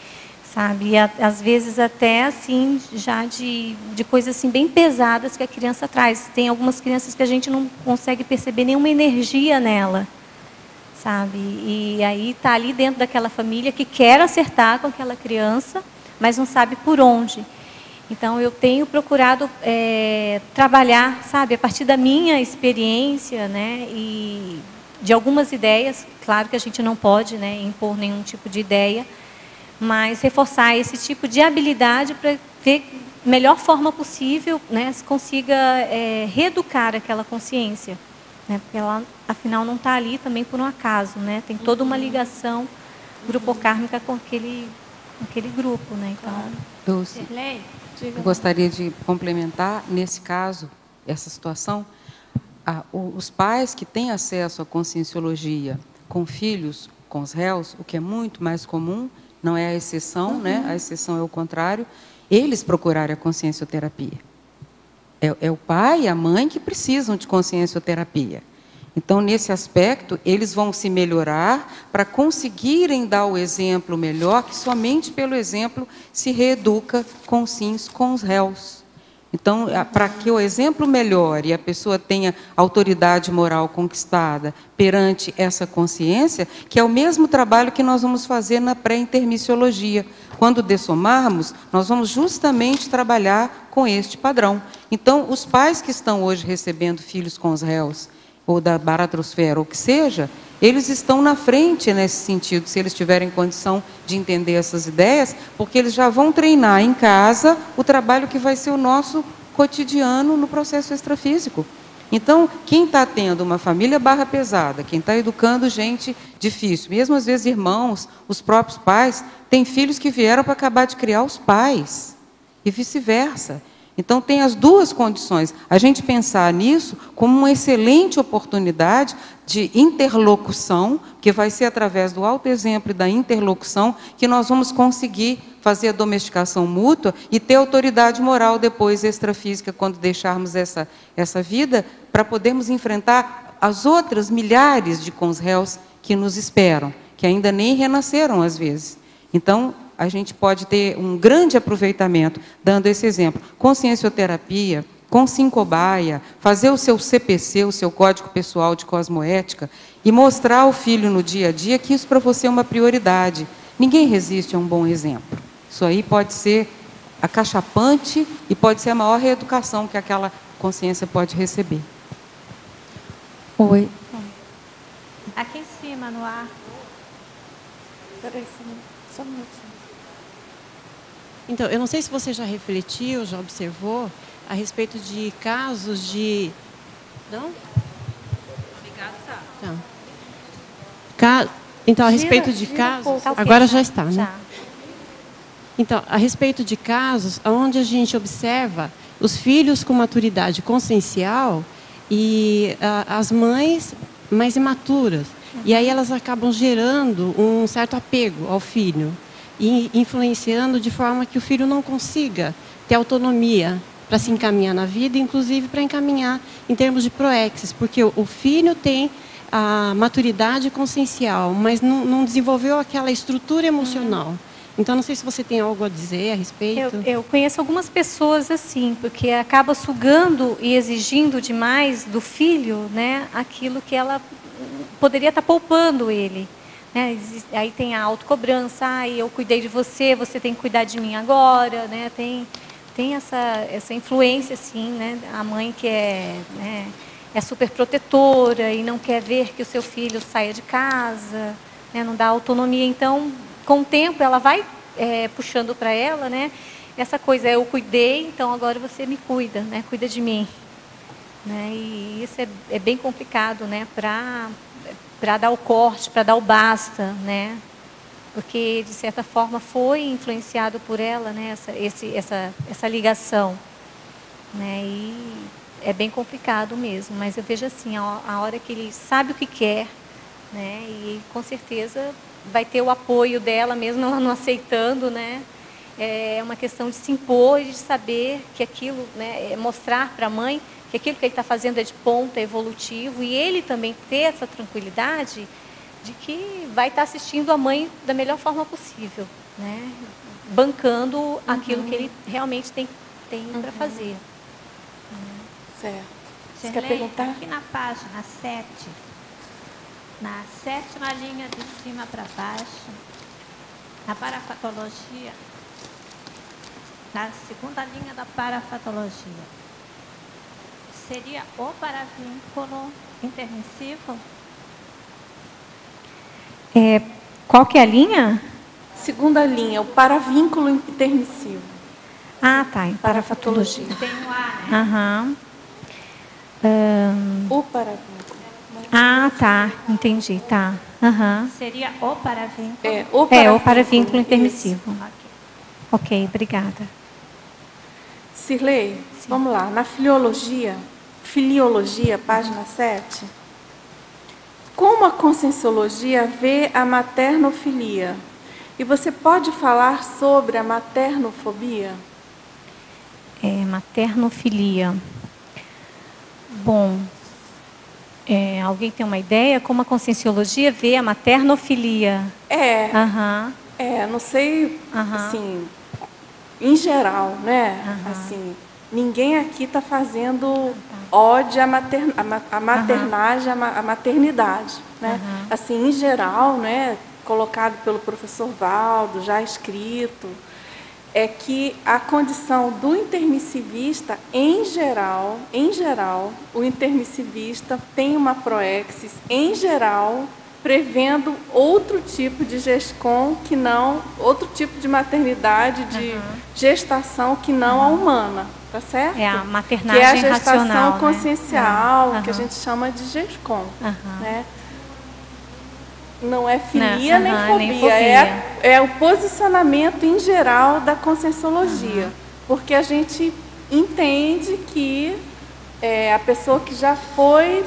sabe? E às vezes até assim, já de coisas assim bem pesadas que a criança traz. Tem algumas crianças que a gente não consegue perceber nenhuma energia nela, sabe? E aí está ali dentro daquela família que quer acertar com aquela criança, mas não sabe por onde. Então, eu tenho procurado trabalhar, sabe, a partir da minha experiência, né, e de algumas ideias. Claro que a gente não pode, né, impor nenhum tipo de ideia, mas reforçar esse tipo de habilidade para ver a melhor forma possível, né, se consiga reeducar aquela consciência, né, porque ela, afinal, não está ali também por um acaso, né, tem toda uma ligação grupocármica com aquele grupo, né, então... Dulce, eu gostaria de complementar, nesse caso, essa situação, os pais que têm acesso à conscienciologia com filhos, com os réus, o que é muito mais comum, não é a exceção, né? A exceção é o contrário, eles procurarem a consciencioterapia. É o pai e a mãe que precisam de consciencioterapia. Então, nesse aspecto, eles vão se melhorar para conseguirem dar o exemplo melhor, que somente pelo exemplo se reeduca com os réus. Então, para que o exemplo melhore e a pessoa tenha autoridade moral conquistada perante essa consciência, que é o mesmo trabalho que nós vamos fazer na pré-intermissiologia. Quando dessomarmos, nós vamos justamente trabalhar com este padrão. Então, os pais que estão hoje recebendo filhos com os réus, ou da baratrosfera, ou que seja, eles estão na frente nesse sentido, se eles tiverem condição de entender essas ideias, porque eles já vão treinar em casa o trabalho que vai ser o nosso cotidiano no processo extrafísico. Então, quem está tendo uma família barra pesada, quem está educando gente difícil, mesmo às vezes irmãos, os próprios pais, tem filhos que vieram para acabar de criar os pais, e vice-versa. Então, tem as duas condições. A gente pensar nisso como uma excelente oportunidade de interlocução, que vai ser através do autoexemplo e da interlocução que nós vamos conseguir fazer a domesticação mútua e ter autoridade moral depois extrafísica, quando deixarmos essa vida, para podermos enfrentar as outras milhares de cons-réus que nos esperam, que ainda nem renasceram às vezes. Então, a gente pode ter um grande aproveitamento, dando esse exemplo. Consciencioterapia, com Sincobaia, fazer o seu CPC, o seu Código Pessoal de Cosmoética, e mostrar ao filho no dia a dia que isso para você é uma prioridade. Ninguém resiste a um bom exemplo. Isso aí pode ser acachapante e pode ser a maior reeducação que aquela consciência pode receber. Oi. Aqui em cima, no ar. Espera aí, só um minutinho. Então, eu não sei se você já refletiu, já observou, a respeito de casos de... Não? Tá. Então, a respeito de casos... Agora já está, né? Então, a respeito de casos onde a gente observa os filhos com maturidade consciencial e as mães mais imaturas. E aí elas acabam gerando um certo apego ao filho e influenciando de forma que o filho não consiga ter autonomia para se encaminhar na vida, inclusive para encaminhar em termos de proexis, porque o filho tem a maturidade consciencial, mas não desenvolveu aquela estrutura emocional. Então, não sei se você tem algo a dizer a respeito. Eu conheço algumas pessoas assim, porque acaba sugando e exigindo demais do filho, né, aquilo que ela poderia estar poupando ele. Né? Aí tem a autocobrança, eu cuidei de você, você tem que cuidar de mim agora. Né? Tem essa influência, assim, né? A mãe que é super protetora e não quer ver que o seu filho saia de casa. né? Não dá autonomia. Então, com o tempo, ela vai puxando para ela, né? Essa coisa, eu cuidei, então agora você me cuida, né? Cuida de mim. Né? E isso é bem complicado, né? Para dar o corte, para dar o basta, né? Porque, de certa forma, foi influenciado por ela, né? Essa ligação. Né? E é bem complicado mesmo, mas eu vejo assim, a hora que ele sabe o que quer, né? E com certeza vai ter o apoio dela, mesmo ela não aceitando, né? É uma questão de se impor e de saber que aquilo, né? Mostrar para a mãe que aquilo que ele está fazendo é de ponta, é evolutivo, e ele também ter essa tranquilidade de que vai estar assistindo a mãe da melhor forma possível, né? Bancando aquilo que ele realmente tem para fazer. Certo. Você quer perguntar? Aqui na página 7, na 7ª linha de cima para baixo, na parafatologia, na 2ª linha da parafatologia, seria o paravínculo intermissivo? Qual que é a linha? 2ª linha, o paravínculo intermissivo. Ah, tá, em parafatologia. Tem um A, né? Aham. O paravínculo. Ah, tá, entendi, tá. Aham. Seria o paravínculo? O paravínculo intermissivo. Ok, obrigada. Cirlei, vamos lá. Na filiologia, página 7, como a conscienciologia vê a maternofilia? E você pode falar sobre a maternofobia? Maternofilia. Bom, alguém tem uma ideia como a conscienciologia vê a maternofilia? Não sei, assim, em geral, né? Assim, ninguém aqui está fazendo ódio à maternagem, à maternidade, né? Assim, em geral, né? Colocado pelo professor Valdo, já escrito, é que a condição do intermissivista, em geral, o intermissivista tem uma proexis, em geral, prevendo outro tipo de GESCOM que não, outro tipo de maternidade, de gestação que não a humana, tá certo? É a maternagem que é a gestação racional, consciencial, né? que a gente chama de GESCOM, né? Não é filia nem fobia, é o posicionamento em geral da conscienciologia, porque a gente entende que a pessoa que já foi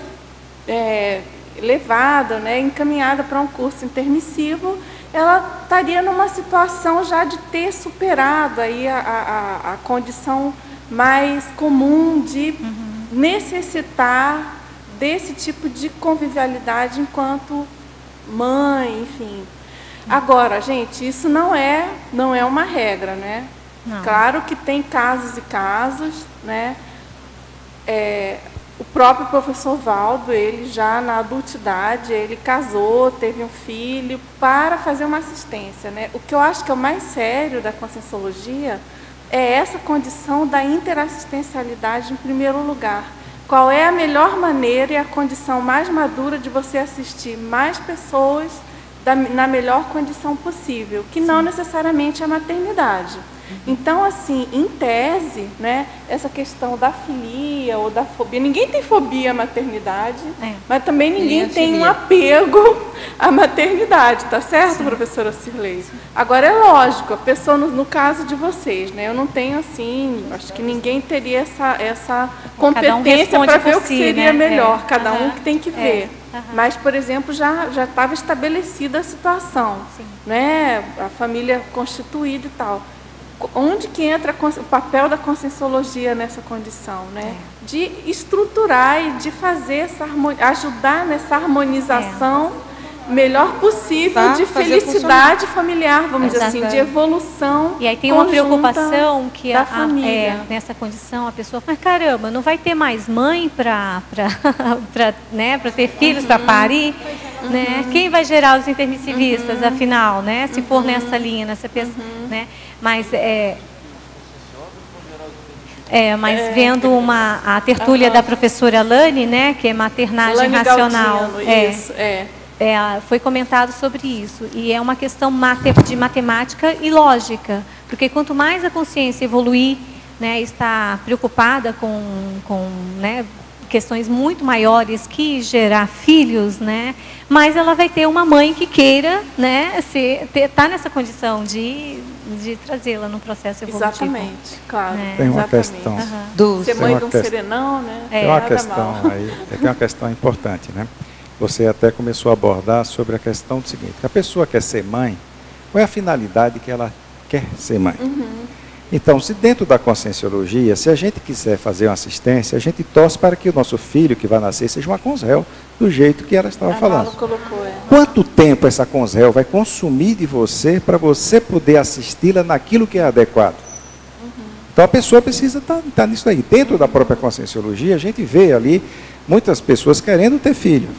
levada, né, encaminhada para um curso intermissivo, ela estaria numa situação já de ter superado aí a condição mais comum de necessitar desse tipo de convivialidade enquanto mãe, enfim. Agora, gente, isso não é uma regra, né? Não. Claro que tem casos e casos, né? O próprio professor Valdo, ele já na adultidade, ele casou, teve um filho para fazer uma assistência, né? O que eu acho que é o mais sério da conscienciologia é essa condição da interassistencialidade em primeiro lugar. Qual é a melhor maneira e a condição mais madura de você assistir mais pessoas na melhor condição possível, que não necessariamente a maternidade. Então, assim, em tese, né, essa questão da filia ou da fobia, ninguém tem fobia à maternidade, mas também ninguém tem um apego à maternidade, tá certo, professora Cirlei? Agora, é lógico, a pessoa, no caso de vocês, né, eu não tenho, assim, acho que ninguém teria essa competência para ver o que seria melhor, cada um que tem que ver. Mas, por exemplo, já estava estabelecida a situação, né, a família constituída e tal. Onde que entra o papel da conscienciologia nessa condição, né? De estruturar e de fazer ajudar nessa harmonização melhor possível de felicidade familiar, vamos dizer assim, de evolução. E aí tem uma preocupação que nessa condição a pessoa fala, caramba, não vai ter mais mãe para né, para ter filhos, para parir, né? Quem vai gerar os intermissivistas, afinal, né? Se for nessa linha, nessa pessoa, né? Mas vendo a tertúlia da professora Lani, né, que é maternagem Lani racional, Galdino, isso, foi comentado sobre isso, e é uma questão de matemática e lógica, porque quanto mais a consciência evoluir, né, estar preocupada com né, questões muito maiores que gerar filhos, né, mas ela vai ter uma mãe que queira, né, estar nessa condição de trazê-la no processo evolutivo. Exatamente, claro. Né? Tem uma Exatamente. questão. Ser mãe de um serenão, né? Tem uma questão aí, tem uma questão importante, né? Você até começou a abordar sobre a questão do seguinte: a pessoa quer ser mãe, qual é a finalidade que ela quer ser mãe? Então, se dentro da conscienciologia, se a gente quiser fazer uma assistência, a gente torce para que o nosso filho que vai nascer seja uma consréu, do jeito que ela estava falando. Quanto tempo essa consréu vai consumir de você para você poder assisti-la naquilo que é adequado? Então, a pessoa precisa estar nisso aí. Dentro da própria conscienciologia, a gente vê ali muitas pessoas querendo ter filho.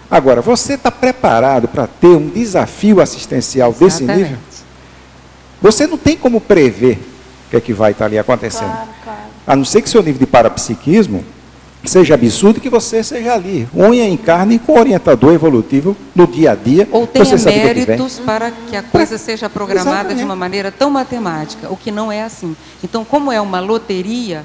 Agora, você está preparado para ter um desafio assistencial desse nível? Você não tem como prever o que vai estar ali acontecendo. Claro. A não ser que seu nível de parapsiquismo seja absurdo, que você seja ali, unha em carne, com orientador evolutivo no dia a dia. Ou tenha méritos para que a coisa seja programada de uma maneira tão matemática, o que não é assim. Então, como é uma loteria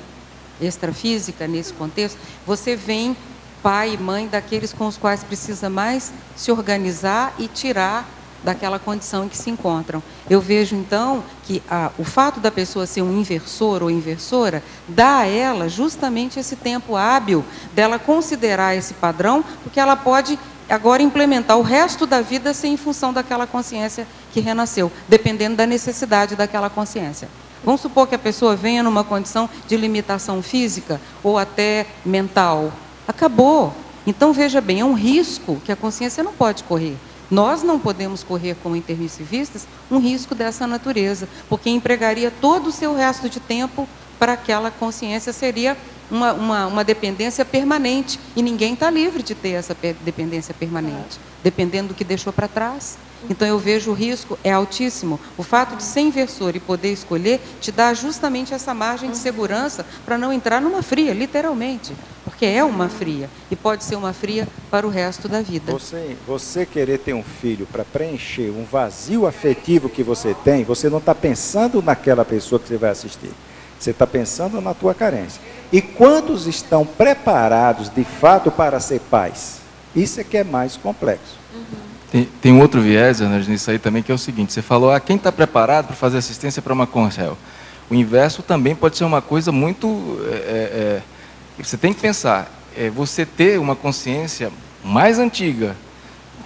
extrafísica nesse contexto, você vem pai e mãe daqueles com os quais precisa mais se organizar e tirar daquela condição em que se encontram. Eu vejo, então, que o fato da pessoa ser um inversor ou inversora dá a ela justamente esse tempo hábil dela considerar esse padrão, porque ela pode agora implementar o resto da vida sem em função daquela consciência que renasceu, dependendo da necessidade daquela consciência. Vamos supor que a pessoa venha numa condição de limitação física ou até mental. Acabou. Então, veja bem, é um risco que a consciência não pode correr. Nós não podemos correr como intermissivistas um risco dessa natureza, porque empregaria todo o seu resto de tempo para aquela consciência, seria uma dependência permanente, e ninguém está livre de ter essa dependência permanente, dependendo do que deixou para trás. Então, eu vejo o risco é altíssimo. O fato de ser inversor e poder escolher te dá justamente essa margem de segurança para não entrar numa fria, literalmente, porque é uma fria, e pode ser uma fria para o resto da vida. Você querer ter um filho para preencher um vazio afetivo que você tem, você não está pensando naquela pessoa que você vai assistir. Você está pensando na tua carência. E quantos estão preparados, de fato, para ser pais? Isso é que é mais complexo. Tem um outro viés, Ana, nisso aí também, que é o seguinte: você falou, quem está preparado para fazer assistência para uma consréu? O inverso também pode ser uma coisa muito... você tem que pensar, você ter uma consciência mais antiga,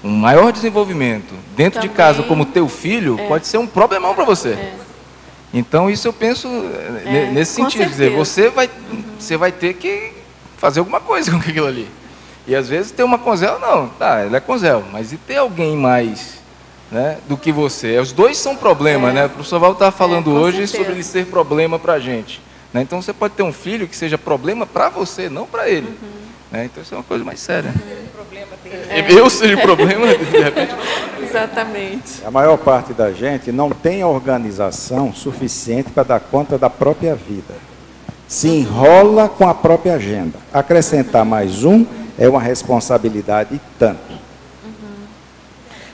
um maior desenvolvimento, dentro também, de casa, como teu filho, pode ser um problemão para você. Então, isso eu penso nesse sentido. Quer dizer, você vai ter que fazer alguma coisa com aquilo ali. E às vezes ter uma consréu, não, ela é consréu, mas e ter alguém mais, né, do que você? Os dois são problema, né? O professor Val estava falando hoje sobre ele ser problema para a gente. Né? Então, você pode ter um filho que seja problema para você, não para ele. Né? Então, isso é uma coisa mais séria. Eu seja o problema, de repente. Exatamente. A maior parte da gente não tem organização suficiente para dar conta da própria vida. Se enrola com a própria agenda. Acrescentar mais um é uma responsabilidade tanto.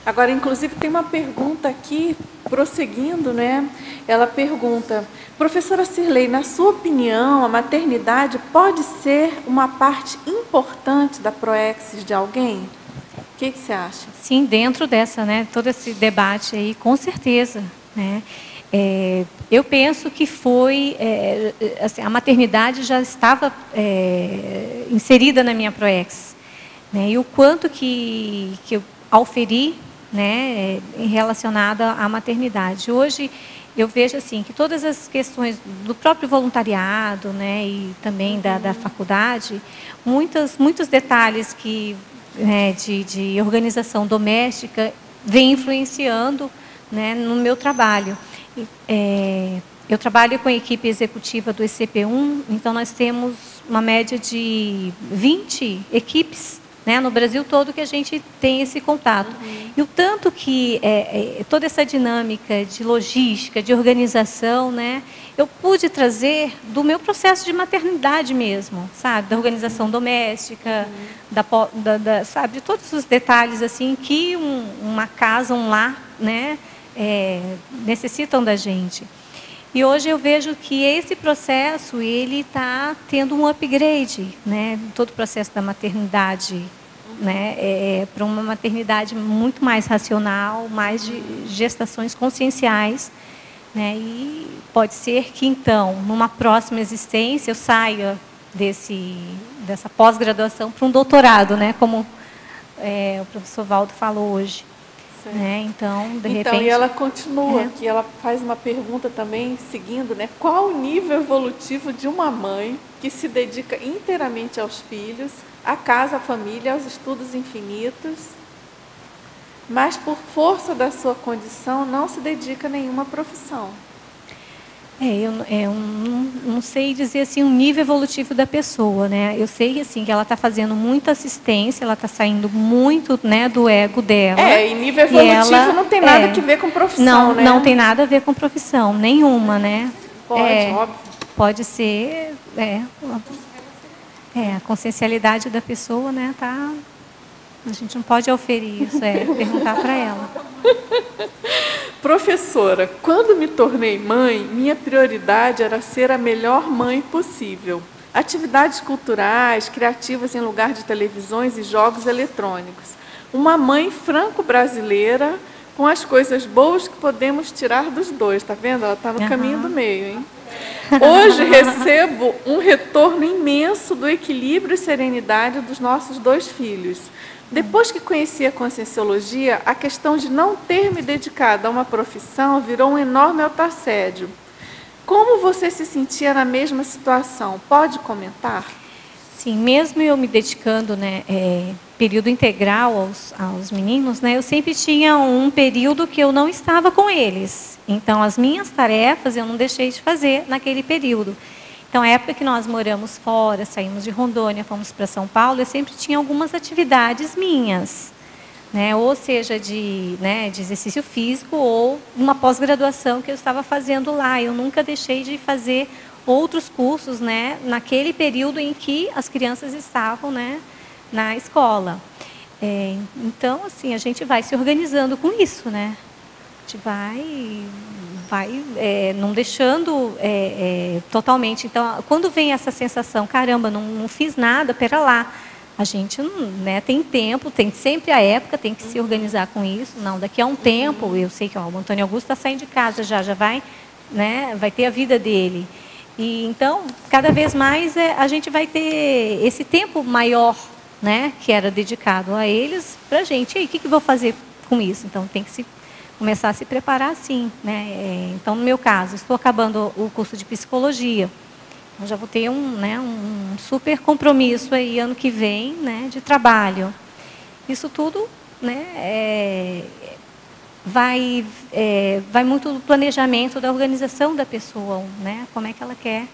Agora, inclusive, tem uma pergunta aqui, prosseguindo, né? Ela pergunta: professora Cirlei, na sua opinião, a maternidade pode ser uma parte importante da proexis de alguém? O que você acha? Sim, dentro dessa, né, todo esse debate aí, com certeza, né? Eu penso que foi, assim, a maternidade já estava inserida na minha proex, né? E o quanto que eu auferi, né, relacionada à maternidade. Hoje eu vejo assim que todas as questões do próprio voluntariado, né, e também da faculdade, muitos detalhes que de organização doméstica vem influenciando, né, no meu trabalho. Eu trabalho com a equipe executiva do ECP1, então nós temos uma média de 20 equipes, né, no Brasil todo que a gente tem esse contato. E o tanto que toda essa dinâmica de logística, de organização, né, eu pude trazer do meu processo de maternidade mesmo, sabe, da organização doméstica, sabe, de todos os detalhes assim que uma casa, um lar, né, necessitam da gente. E hoje eu vejo que esse processo ele está tendo um upgrade, né, todo o processo da maternidade, né, para uma maternidade muito mais racional, mais de gestações conscienciais, né, e pode ser que então, numa próxima existência, eu saia dessa pós-graduação para um doutorado, né, como o professor Valdo falou hoje. Né? Então, de repente... e ela continua aqui, ela faz uma pergunta também, seguindo, né? Qual o nível evolutivo de uma mãe que se dedica inteiramente aos filhos, à casa, à família, aos estudos infinitos, mas por força da sua condição não se dedica a nenhuma profissão? Eu não sei dizer assim um nível evolutivo da pessoa, né? Eu sei assim que ela está fazendo muita assistência, ela está saindo muito, né, do ego dela. E nível evolutivo ela, não tem nada que ver com profissão, né? Não tem nada a ver com profissão nenhuma, né? Óbvio. Pode ser, a consciencialidade da pessoa, né? Tá. A gente não pode oferir isso, perguntar para ela. Professora, quando me tornei mãe, minha prioridade era ser a melhor mãe possível. Atividades culturais, criativas em lugar de televisões e jogos eletrônicos. Uma mãe franco-brasileira com as coisas boas que podemos tirar dos dois. Está vendo? Ela está no caminho do meio, hein? Hoje recebo um retorno imenso do equilíbrio e serenidade dos nossos 2 filhos. Depois que conheci a Conscienciologia, a questão de não ter me dedicado a uma profissão virou um enorme autoassédio. Como você se sentia na mesma situação? Pode comentar? Sim, mesmo eu me dedicando, né, período integral aos meninos, né, eu sempre tinha um período que eu não estava com eles. Então, as minhas tarefas eu não deixei de fazer naquele período. Então, a época que nós moramos fora, saímos de Rondônia, fomos para São Paulo, eu sempre tinha algumas atividades minhas, né? Ou seja, de exercício físico ou uma pós-graduação que eu estava fazendo lá. Eu nunca deixei de fazer outros cursos, né, naquele período em que as crianças estavam, né, na escola. Então, assim, a gente vai se organizando com isso, né? A gente vai não deixando totalmente. Então, quando vem essa sensação, caramba, não fiz nada, pera lá, a gente né, tem tempo, tem sempre a época, tem que se organizar com isso. Não, daqui a um tempo, eu sei que o Antônio Augusto está saindo de casa, já vai, né, vai ter a vida dele. E então, cada vez mais a gente vai ter esse tempo maior, né, que era dedicado a eles, para a gente. E aí, o que eu vou fazer com isso? Então, tem que começar a se preparar assim, né? Então, no meu caso, estou acabando o curso de psicologia. Eu já vou ter um super compromisso aí ano que vem, né, de trabalho. Isso tudo, né, vai muito do planejamento da organização da pessoa, né? Como é que ela quer,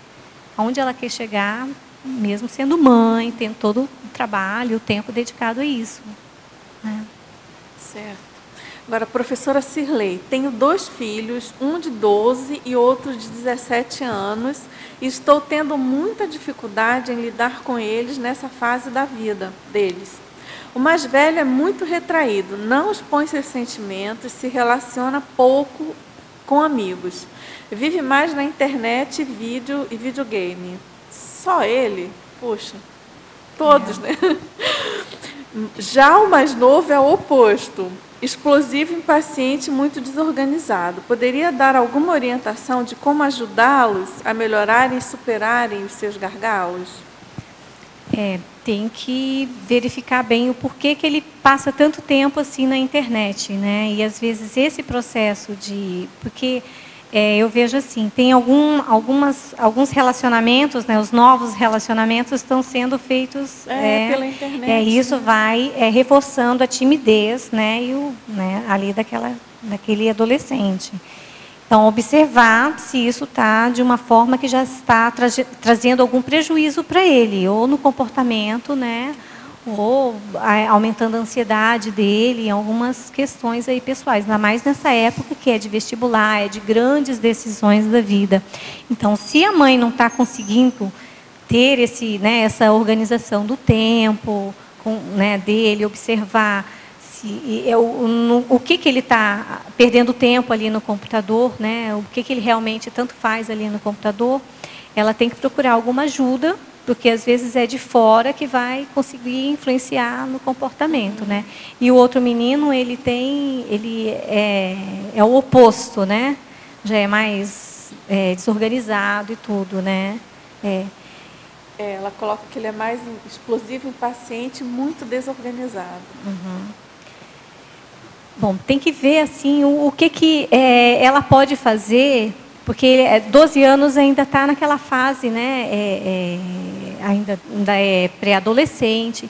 aonde ela quer chegar, mesmo sendo mãe, tendo todo o trabalho, o tempo dedicado a isso, né? Certo. Agora, professora Cirlei, tenho 2 filhos, um de 12 e outro de 17 anos, e estou tendo muita dificuldade em lidar com eles nessa fase da vida deles. O mais velho é muito retraído, não expõe seus sentimentos, se relaciona pouco com amigos. Vive mais na internet, vídeo e videogame. Só ele? Puxa, todos, né? Já o mais novo é o oposto. Explosivo, impaciente, muito desorganizado. Poderia dar alguma orientação de como ajudá-los a melhorarem e superarem os seus gargalos? Tem que verificar bem o porquê que ele passa tanto tempo assim na internet, né? E às vezes esse processo porque eu vejo assim, tem alguns relacionamentos, né? Os novos relacionamentos estão sendo feitos pela internet. Isso vai reforçando a timidez, né? Ali daquele adolescente. Então, observar se isso está de uma forma que já está trazendo algum prejuízo para ele, ou no comportamento, né? ou aumentando a ansiedade dele, em algumas questões aí pessoais, ainda mais nessa época que é de vestibular, é de grandes decisões da vida. Então, se a mãe não está conseguindo ter essa organização do tempo dele, observar o que ele está perdendo tempo ali no computador, o que ele realmente tanto faz ali no computador, ela tem que procurar alguma ajuda, porque às vezes é de fora que vai conseguir influenciar no comportamento, E o outro menino, ele é o oposto, Já é mais desorganizado e tudo, Ela coloca que ele é mais explosivo, impaciente, muito desorganizado. Bom, tem que ver assim o que ela pode fazer, porque 12 anos ainda está naquela fase, ainda é pré-adolescente.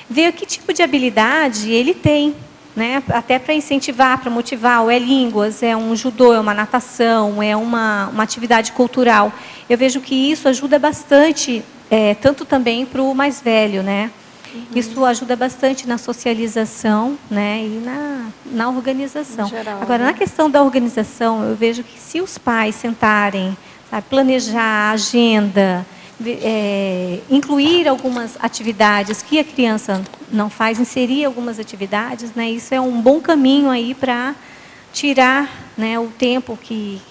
Ver que tipo de habilidade ele tem, até para incentivar, para motivar. Ou é línguas, é um judô, é uma natação, é uma atividade cultural. Eu vejo que isso ajuda bastante, tanto também para o mais velho, Isso ajuda bastante na socialização, e na organização. Geral, agora, na questão da organização, eu vejo que se os pais sentarem, planejar a agenda, incluir algumas atividades que a criança não faz, inserir algumas atividades, isso é um bom caminho aí para tirar o tempo que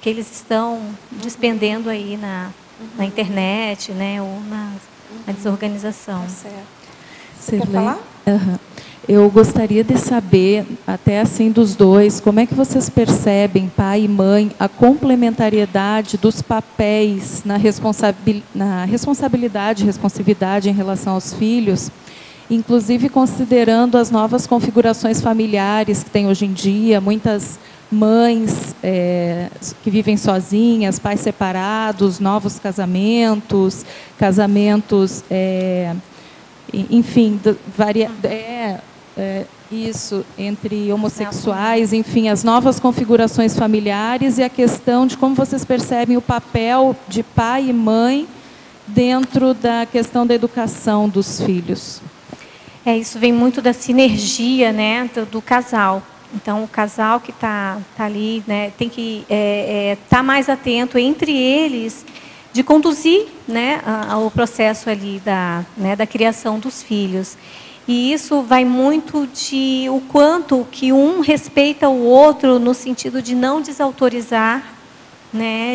eles estão despendendo aí na internet, ou na desorganização. Quer falar? Eu gostaria de saber, até assim dos dois, como é que vocês percebem, pai e mãe, a complementariedade dos papéis na responsabilidade, responsividade em relação aos filhos, inclusive considerando as novas configurações familiares que tem hoje em dia, muitas mães que vivem sozinhas, pais separados, novos casamentos, enfim, isso, entre homossexuais, enfim, as novas configurações familiares e a questão de como vocês percebem o papel de pai e mãe dentro da questão da educação dos filhos. Isso vem muito da sinergia, do casal. Então, o casal que está ali, tem que estar mais atento entre eles, de conduzir o processo ali da criação dos filhos. E isso vai muito de o quanto que um respeita o outro no sentido de não desautorizar,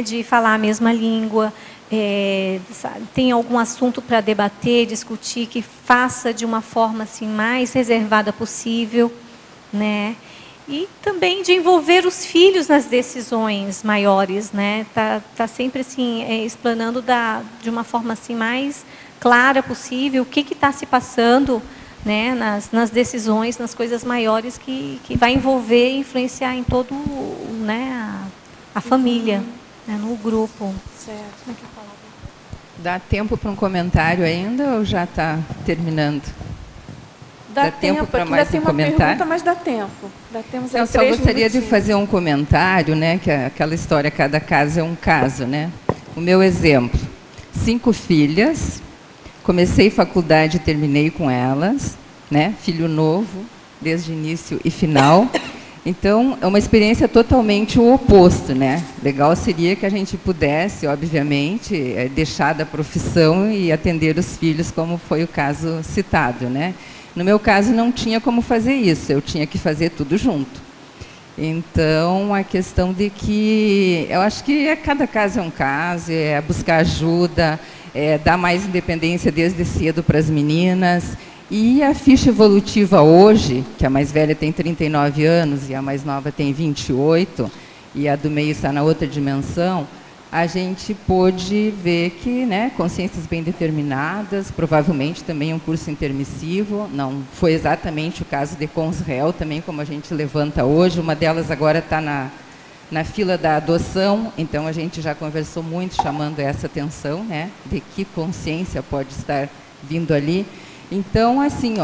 de falar a mesma língua, tem algum assunto para debater, discutir, que faça de uma forma assim mais reservada possível, E também de envolver os filhos nas decisões maiores, Tá sempre assim explanando de uma forma assim mais clara possível o que está se passando, nas decisões, nas coisas maiores que vai envolver e influenciar em todo, a família, no grupo. Certo. Dá tempo para um comentário ainda ou já está terminando? Dá tempo para mais um comentário? Pergunta, mas dá tempo. Eu só gostaria de fazer um comentário, que é aquela história, cada caso é um caso, O meu exemplo, 5 filhas, comecei faculdade e terminei com elas, Filho novo, desde início e final. Então, é uma experiência totalmente o oposto, Legal seria que a gente pudesse, obviamente, deixar da profissão e atender os filhos, como foi o caso citado, No meu caso, não tinha como fazer isso, eu tinha que fazer tudo junto. Então, a questão de que, eu acho que cada caso é um caso, é buscar ajuda, dar mais independência desde cedo para as meninas. E a ficha evolutiva hoje, que a mais velha tem 39 anos e a mais nova tem 28, e a do meio está na outra dimensão, a gente pôde ver que, consciências bem determinadas, provavelmente também um curso intermissivo, não foi exatamente o caso de Consréu, também como a gente levanta hoje, uma delas agora está na fila da adoção, então a gente já conversou muito chamando essa atenção, de que consciência pode estar vindo ali. Então, assim,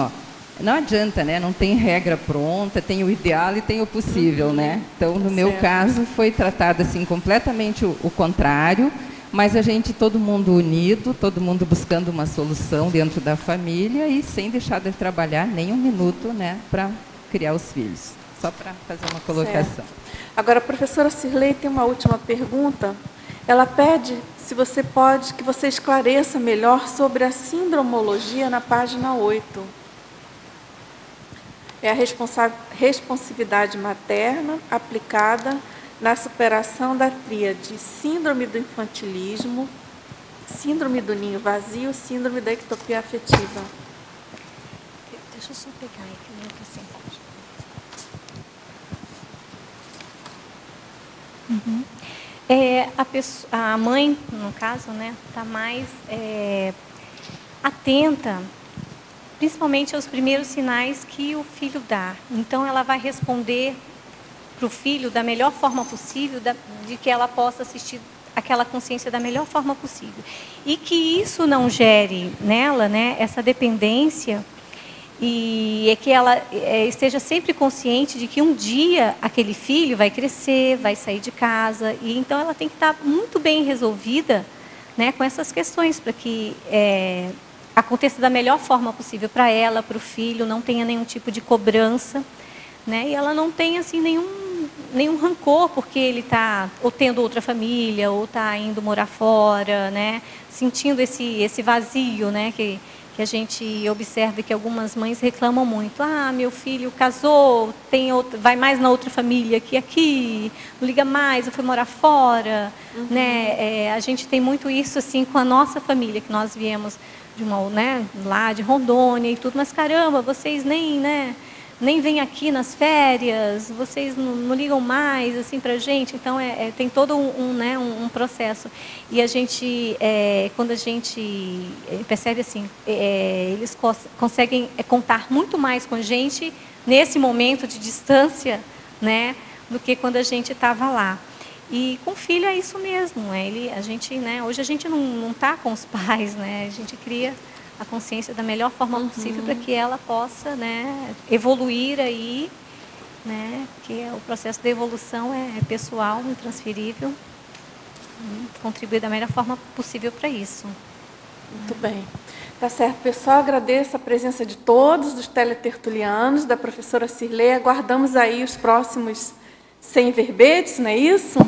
não adianta, não tem regra pronta, tem o ideal e tem o possível, Então, no meu caso, foi tratado assim completamente o contrário, Mas a gente, todo mundo unido, todo mundo buscando uma solução dentro da família e sem deixar de trabalhar nem um minuto, né, para criar os filhos. Só para fazer uma colocação. Certo. Agora, a professora Cirlei tem uma última pergunta. Ela pede se você pode que você esclareça melhor sobre a sindromologia na página 8. É a responsividade materna aplicada na superação da tríade síndrome do infantilismo, síndrome do ninho vazio, síndrome da ectopia afetiva. Deixa eu só pegar aqui o link assim. A mãe, no caso, né, está mais atenta, principalmente aos primeiros sinais que o filho dá. Então, ela vai responder para o filho da melhor forma possível, de que ela possa assistir aquela consciência da melhor forma possível. E que isso não gere nela, né, essa dependência, e é que ela esteja sempre consciente de que um dia aquele filho vai crescer, vai sair de casa, e então ela tem que estar muito bem resolvida, né, com essas questões, para que aconteça da melhor forma possível para ela, para o filho, não tenha nenhum tipo de cobrança, né, e ela não tenha assim, nenhum rancor, porque ele está ou tendo outra família, ou está indo morar fora, né, sentindo esse vazio, né, que a gente observa que algumas mães reclamam muito. Ah, meu filho casou, vai mais na outra família que aqui, não liga mais, eu fui morar fora. Né? A gente tem muito isso assim com a nossa família, que nós viemos de lá de Rondônia e tudo, mas caramba, vocês nem vêm aqui nas férias, vocês não ligam mais assim para a gente. Então, tem todo um processo. E a gente, quando a gente percebe assim, eles conseguem contar muito mais com a gente nesse momento de distância, né, do que quando a gente estava lá. E com o filho é isso mesmo. Hoje a gente não está com os pais, né, a gente cria a consciência da melhor forma possível para que ela possa, né, evoluir aí, né, que o processo de evolução é pessoal, intransferível, contribuir da melhor forma possível para isso. Muito bem. Tá certo, pessoal, agradeço a presença de todos, dos teletertulianos, da professora Cirlei, aguardamos aí os próximos 100 verbetes, não é isso?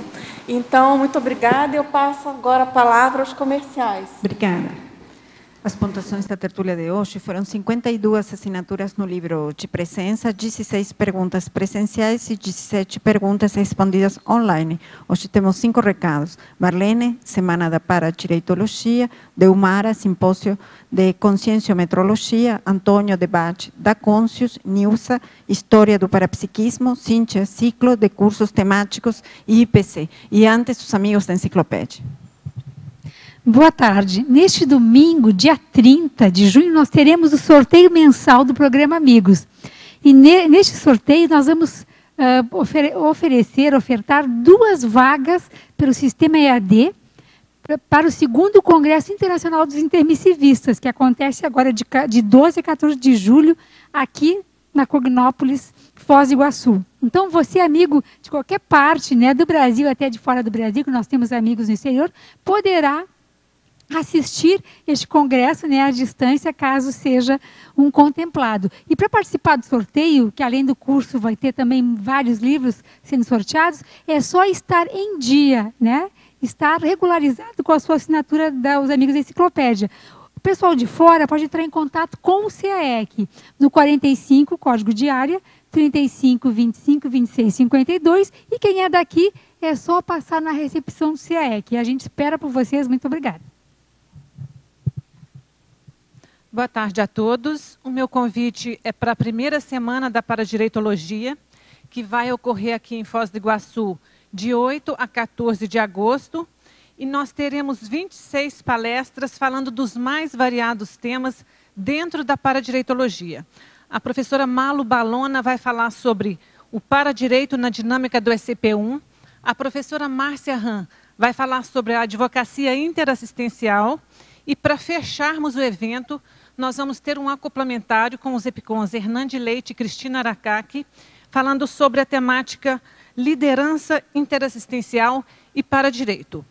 Então, muito obrigada, eu passo agora a palavra aos comerciais. Obrigada. As pontuações da tertúlia de hoje foram 52 assinaturas no livro de presença, 16 perguntas presenciais e 17 perguntas respondidas online. Hoje temos 5 recados. Marlene, Semana da Paradireitologia, Deumara, Simpósio de Conscienciometrologia, Antônio, Debate da Conscius, Nilsa, História do Parapsiquismo, Cíntia, Ciclo de Cursos Temáticos e IPC. E antes, os amigos da Enciclopédia. Boa tarde. Neste domingo, dia 30 de junho, nós teremos o sorteio mensal do programa Amigos. E neste sorteio nós vamos ofertar 2 vagas pelo sistema EAD para o 2º Congresso Internacional dos Intermissivistas, que acontece agora de 12 a 14 de julho, aqui na Cognópolis, Foz do Iguaçu. Então, você, amigo de qualquer parte, né, do Brasil, até de fora do Brasil, que nós temos amigos no exterior, poderá assistir este congresso, né, à distância, caso seja um contemplado. E para participar do sorteio, que além do curso vai ter também vários livros sendo sorteados, é só estar em dia, né, estar regularizado com a sua assinatura dos amigos da Enciclopédia. O pessoal de fora pode entrar em contato com o CAEC no 45, código de área, 35 25 26 52, e quem é daqui é só passar na recepção do CAEC. A gente espera por vocês. Muito obrigada. Boa tarde a todos. O meu convite é para a primeira semana da Paradireitologia, que vai ocorrer aqui em Foz do Iguaçu, de 8 a 14 de agosto. E nós teremos 26 palestras falando dos mais variados temas dentro da Paradireitologia. A professora Malu Balona vai falar sobre o paradireito na dinâmica do SCP-1. A professora Márcia Ram vai falar sobre a advocacia interassistencial. E para fecharmos o evento, nós vamos ter um acoplamentário com os EPICONs Hernande Leite e Cristina Aracaki, falando sobre a temática liderança interassistencial e paradireito.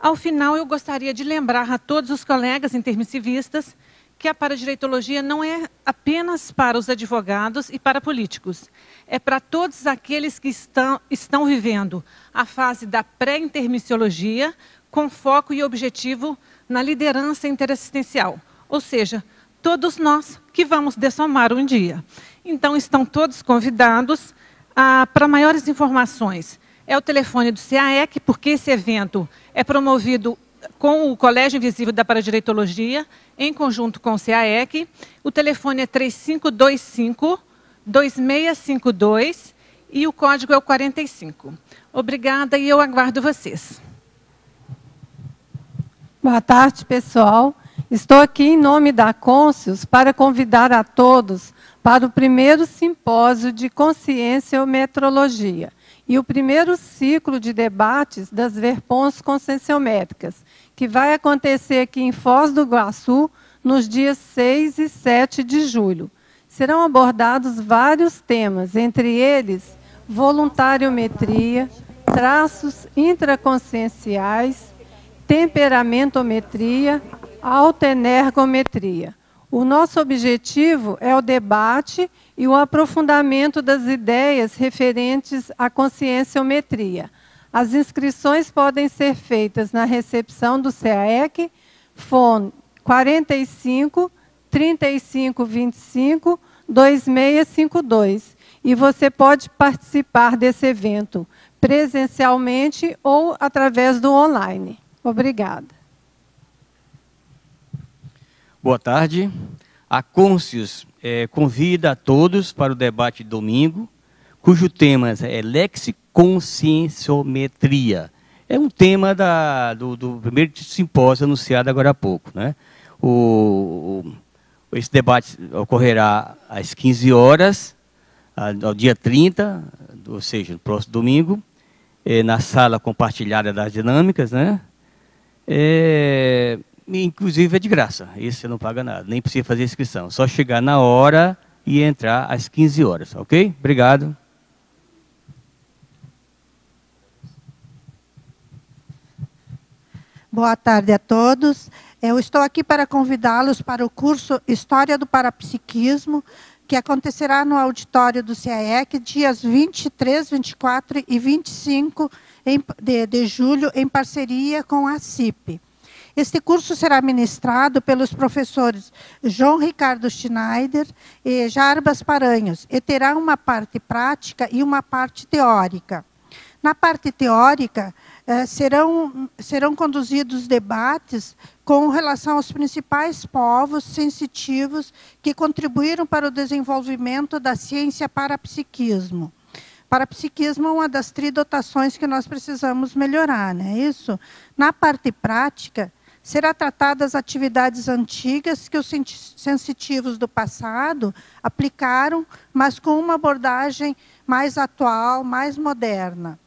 Ao final, eu gostaria de lembrar a todos os colegas intermissivistas que a paradireitologia não é apenas para os advogados e para políticos. É para todos aqueles que estão vivendo a fase da pré-intermissiologia com foco e objetivo na liderança interassistencial. Ou seja, todos nós que vamos dessomar um dia. Então, estão todos convidados para maiores informações. É o telefone do CAEC, porque esse evento é promovido com o Colégio Invisível da Paradireitologia, em conjunto com o CAEC. O telefone é 3525-2652 e o código é o 45. Obrigada e eu aguardo vocês. Boa tarde, pessoal. Estou aqui em nome da Conscius para convidar a todos para o primeiro simpósio de conscienciometrologia e o primeiro ciclo de debates das verpons conscienciométricas, que vai acontecer aqui em Foz do Iguaçu nos dias 6 e 7 de julho. Serão abordados vários temas, entre eles voluntariometria, traços intraconscienciais, temperamentometria, autoenergometria. O nosso objetivo é o debate e o aprofundamento das ideias referentes à conscienciometria. As inscrições podem ser feitas na recepção do CAEC, fone 45 35 25 2652. E você pode participar desse evento presencialmente ou através do online. Obrigada. Boa tarde. A Conscius convida a todos para o debate de domingo, cujo tema é lexiconscienciometria. É um tema do primeiro simpósio anunciado agora há pouco, né? Esse debate ocorrerá às 15 horas, ao dia 30, ou seja, no próximo domingo, na sala compartilhada das dinâmicas, né? Inclusive é de graça, esse você não paga nada, nem precisa fazer inscrição, só chegar na hora e entrar às 15 horas, ok? Obrigado. Boa tarde a todos. Eu estou aqui para convidá-los para o curso História do Parapsiquismo, que acontecerá no auditório do CAEC, dias 23, 24 e 25 de julho, em parceria com a CIP. Este curso será ministrado pelos professores João Ricardo Schneider e Jarbas Paranhos, e terá uma parte prática e uma parte teórica. Na parte teórica, serão conduzidos debates com relação aos principais povos sensitivos que contribuíram para o desenvolvimento da ciência parapsiquismo. Parapsiquismo é uma das tridotações que nós precisamos melhorar, não é isso? Na parte prática, será tratada as atividades antigas que os sensitivos do passado aplicaram, mas com uma abordagem mais atual, mais moderna.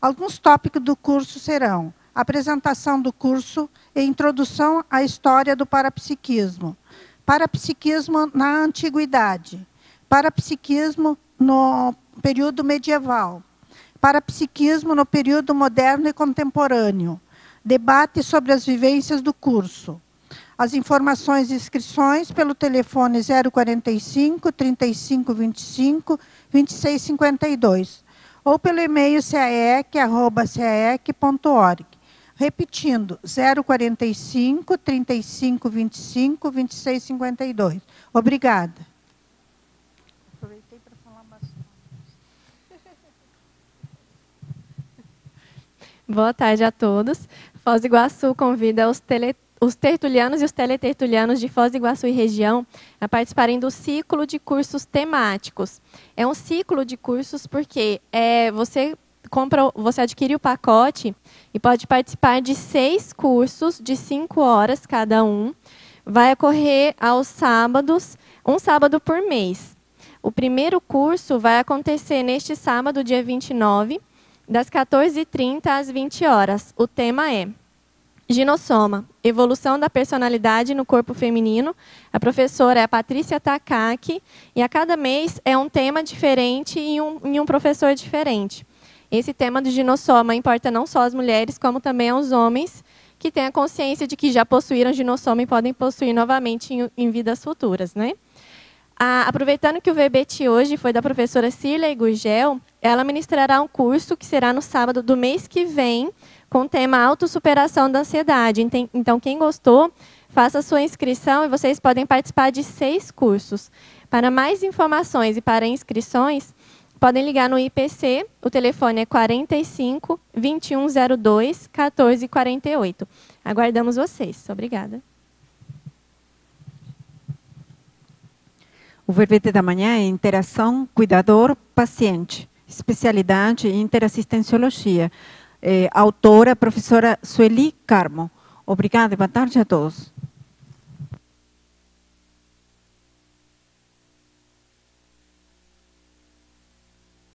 Alguns tópicos do curso serão apresentação do curso e introdução à história do parapsiquismo, parapsiquismo na antiguidade, parapsiquismo no período medieval, parapsiquismo no período moderno e contemporâneo, debate sobre as vivências do curso. As informações e inscrições pelo telefone 045 35 25 26 52 ou pelo e-mail caec@caec.org. Repetindo, 045 35 25 26 52. Obrigada. Aproveitei para falar bastante. Boa tarde a todos. Foz do Iguaçu convida os tertulianos e os teletertulianos de Foz do Iguaçu e região a participarem do ciclo de cursos temáticos. É um ciclo de cursos porque você adquire o pacote e pode participar de 6 cursos de 5 horas cada um. Vai ocorrer aos sábados, um sábado por mês. O primeiro curso vai acontecer neste sábado, dia 29, das 14h30 às 20 horas. O tema é Ginossoma, evolução da personalidade no corpo feminino. A professora é a Patrícia Takaki, e a cada mês é um tema diferente e um professor diferente. Esse tema do ginossoma importa não só às mulheres, como também aos homens, que têm a consciência de que já possuíram ginossoma e podem possuir novamente em vidas futuras, né? Aproveitando que o verbete hoje foi da professora Cirlei Gurgel, ela ministrará um curso que será no sábado do mês que vem, com o tema autossuperação da ansiedade. Então, quem gostou, faça a sua inscrição e vocês podem participar de 6 cursos. Para mais informações e para inscrições, podem ligar no IPC, o telefone é 45 2102 1448. Aguardamos vocês. Obrigada. O verbete da manhã é interação cuidador-paciente, especialidade em interassistenciologia. Autora, professora Sueli Carmo. Obrigada e boa tarde a todos.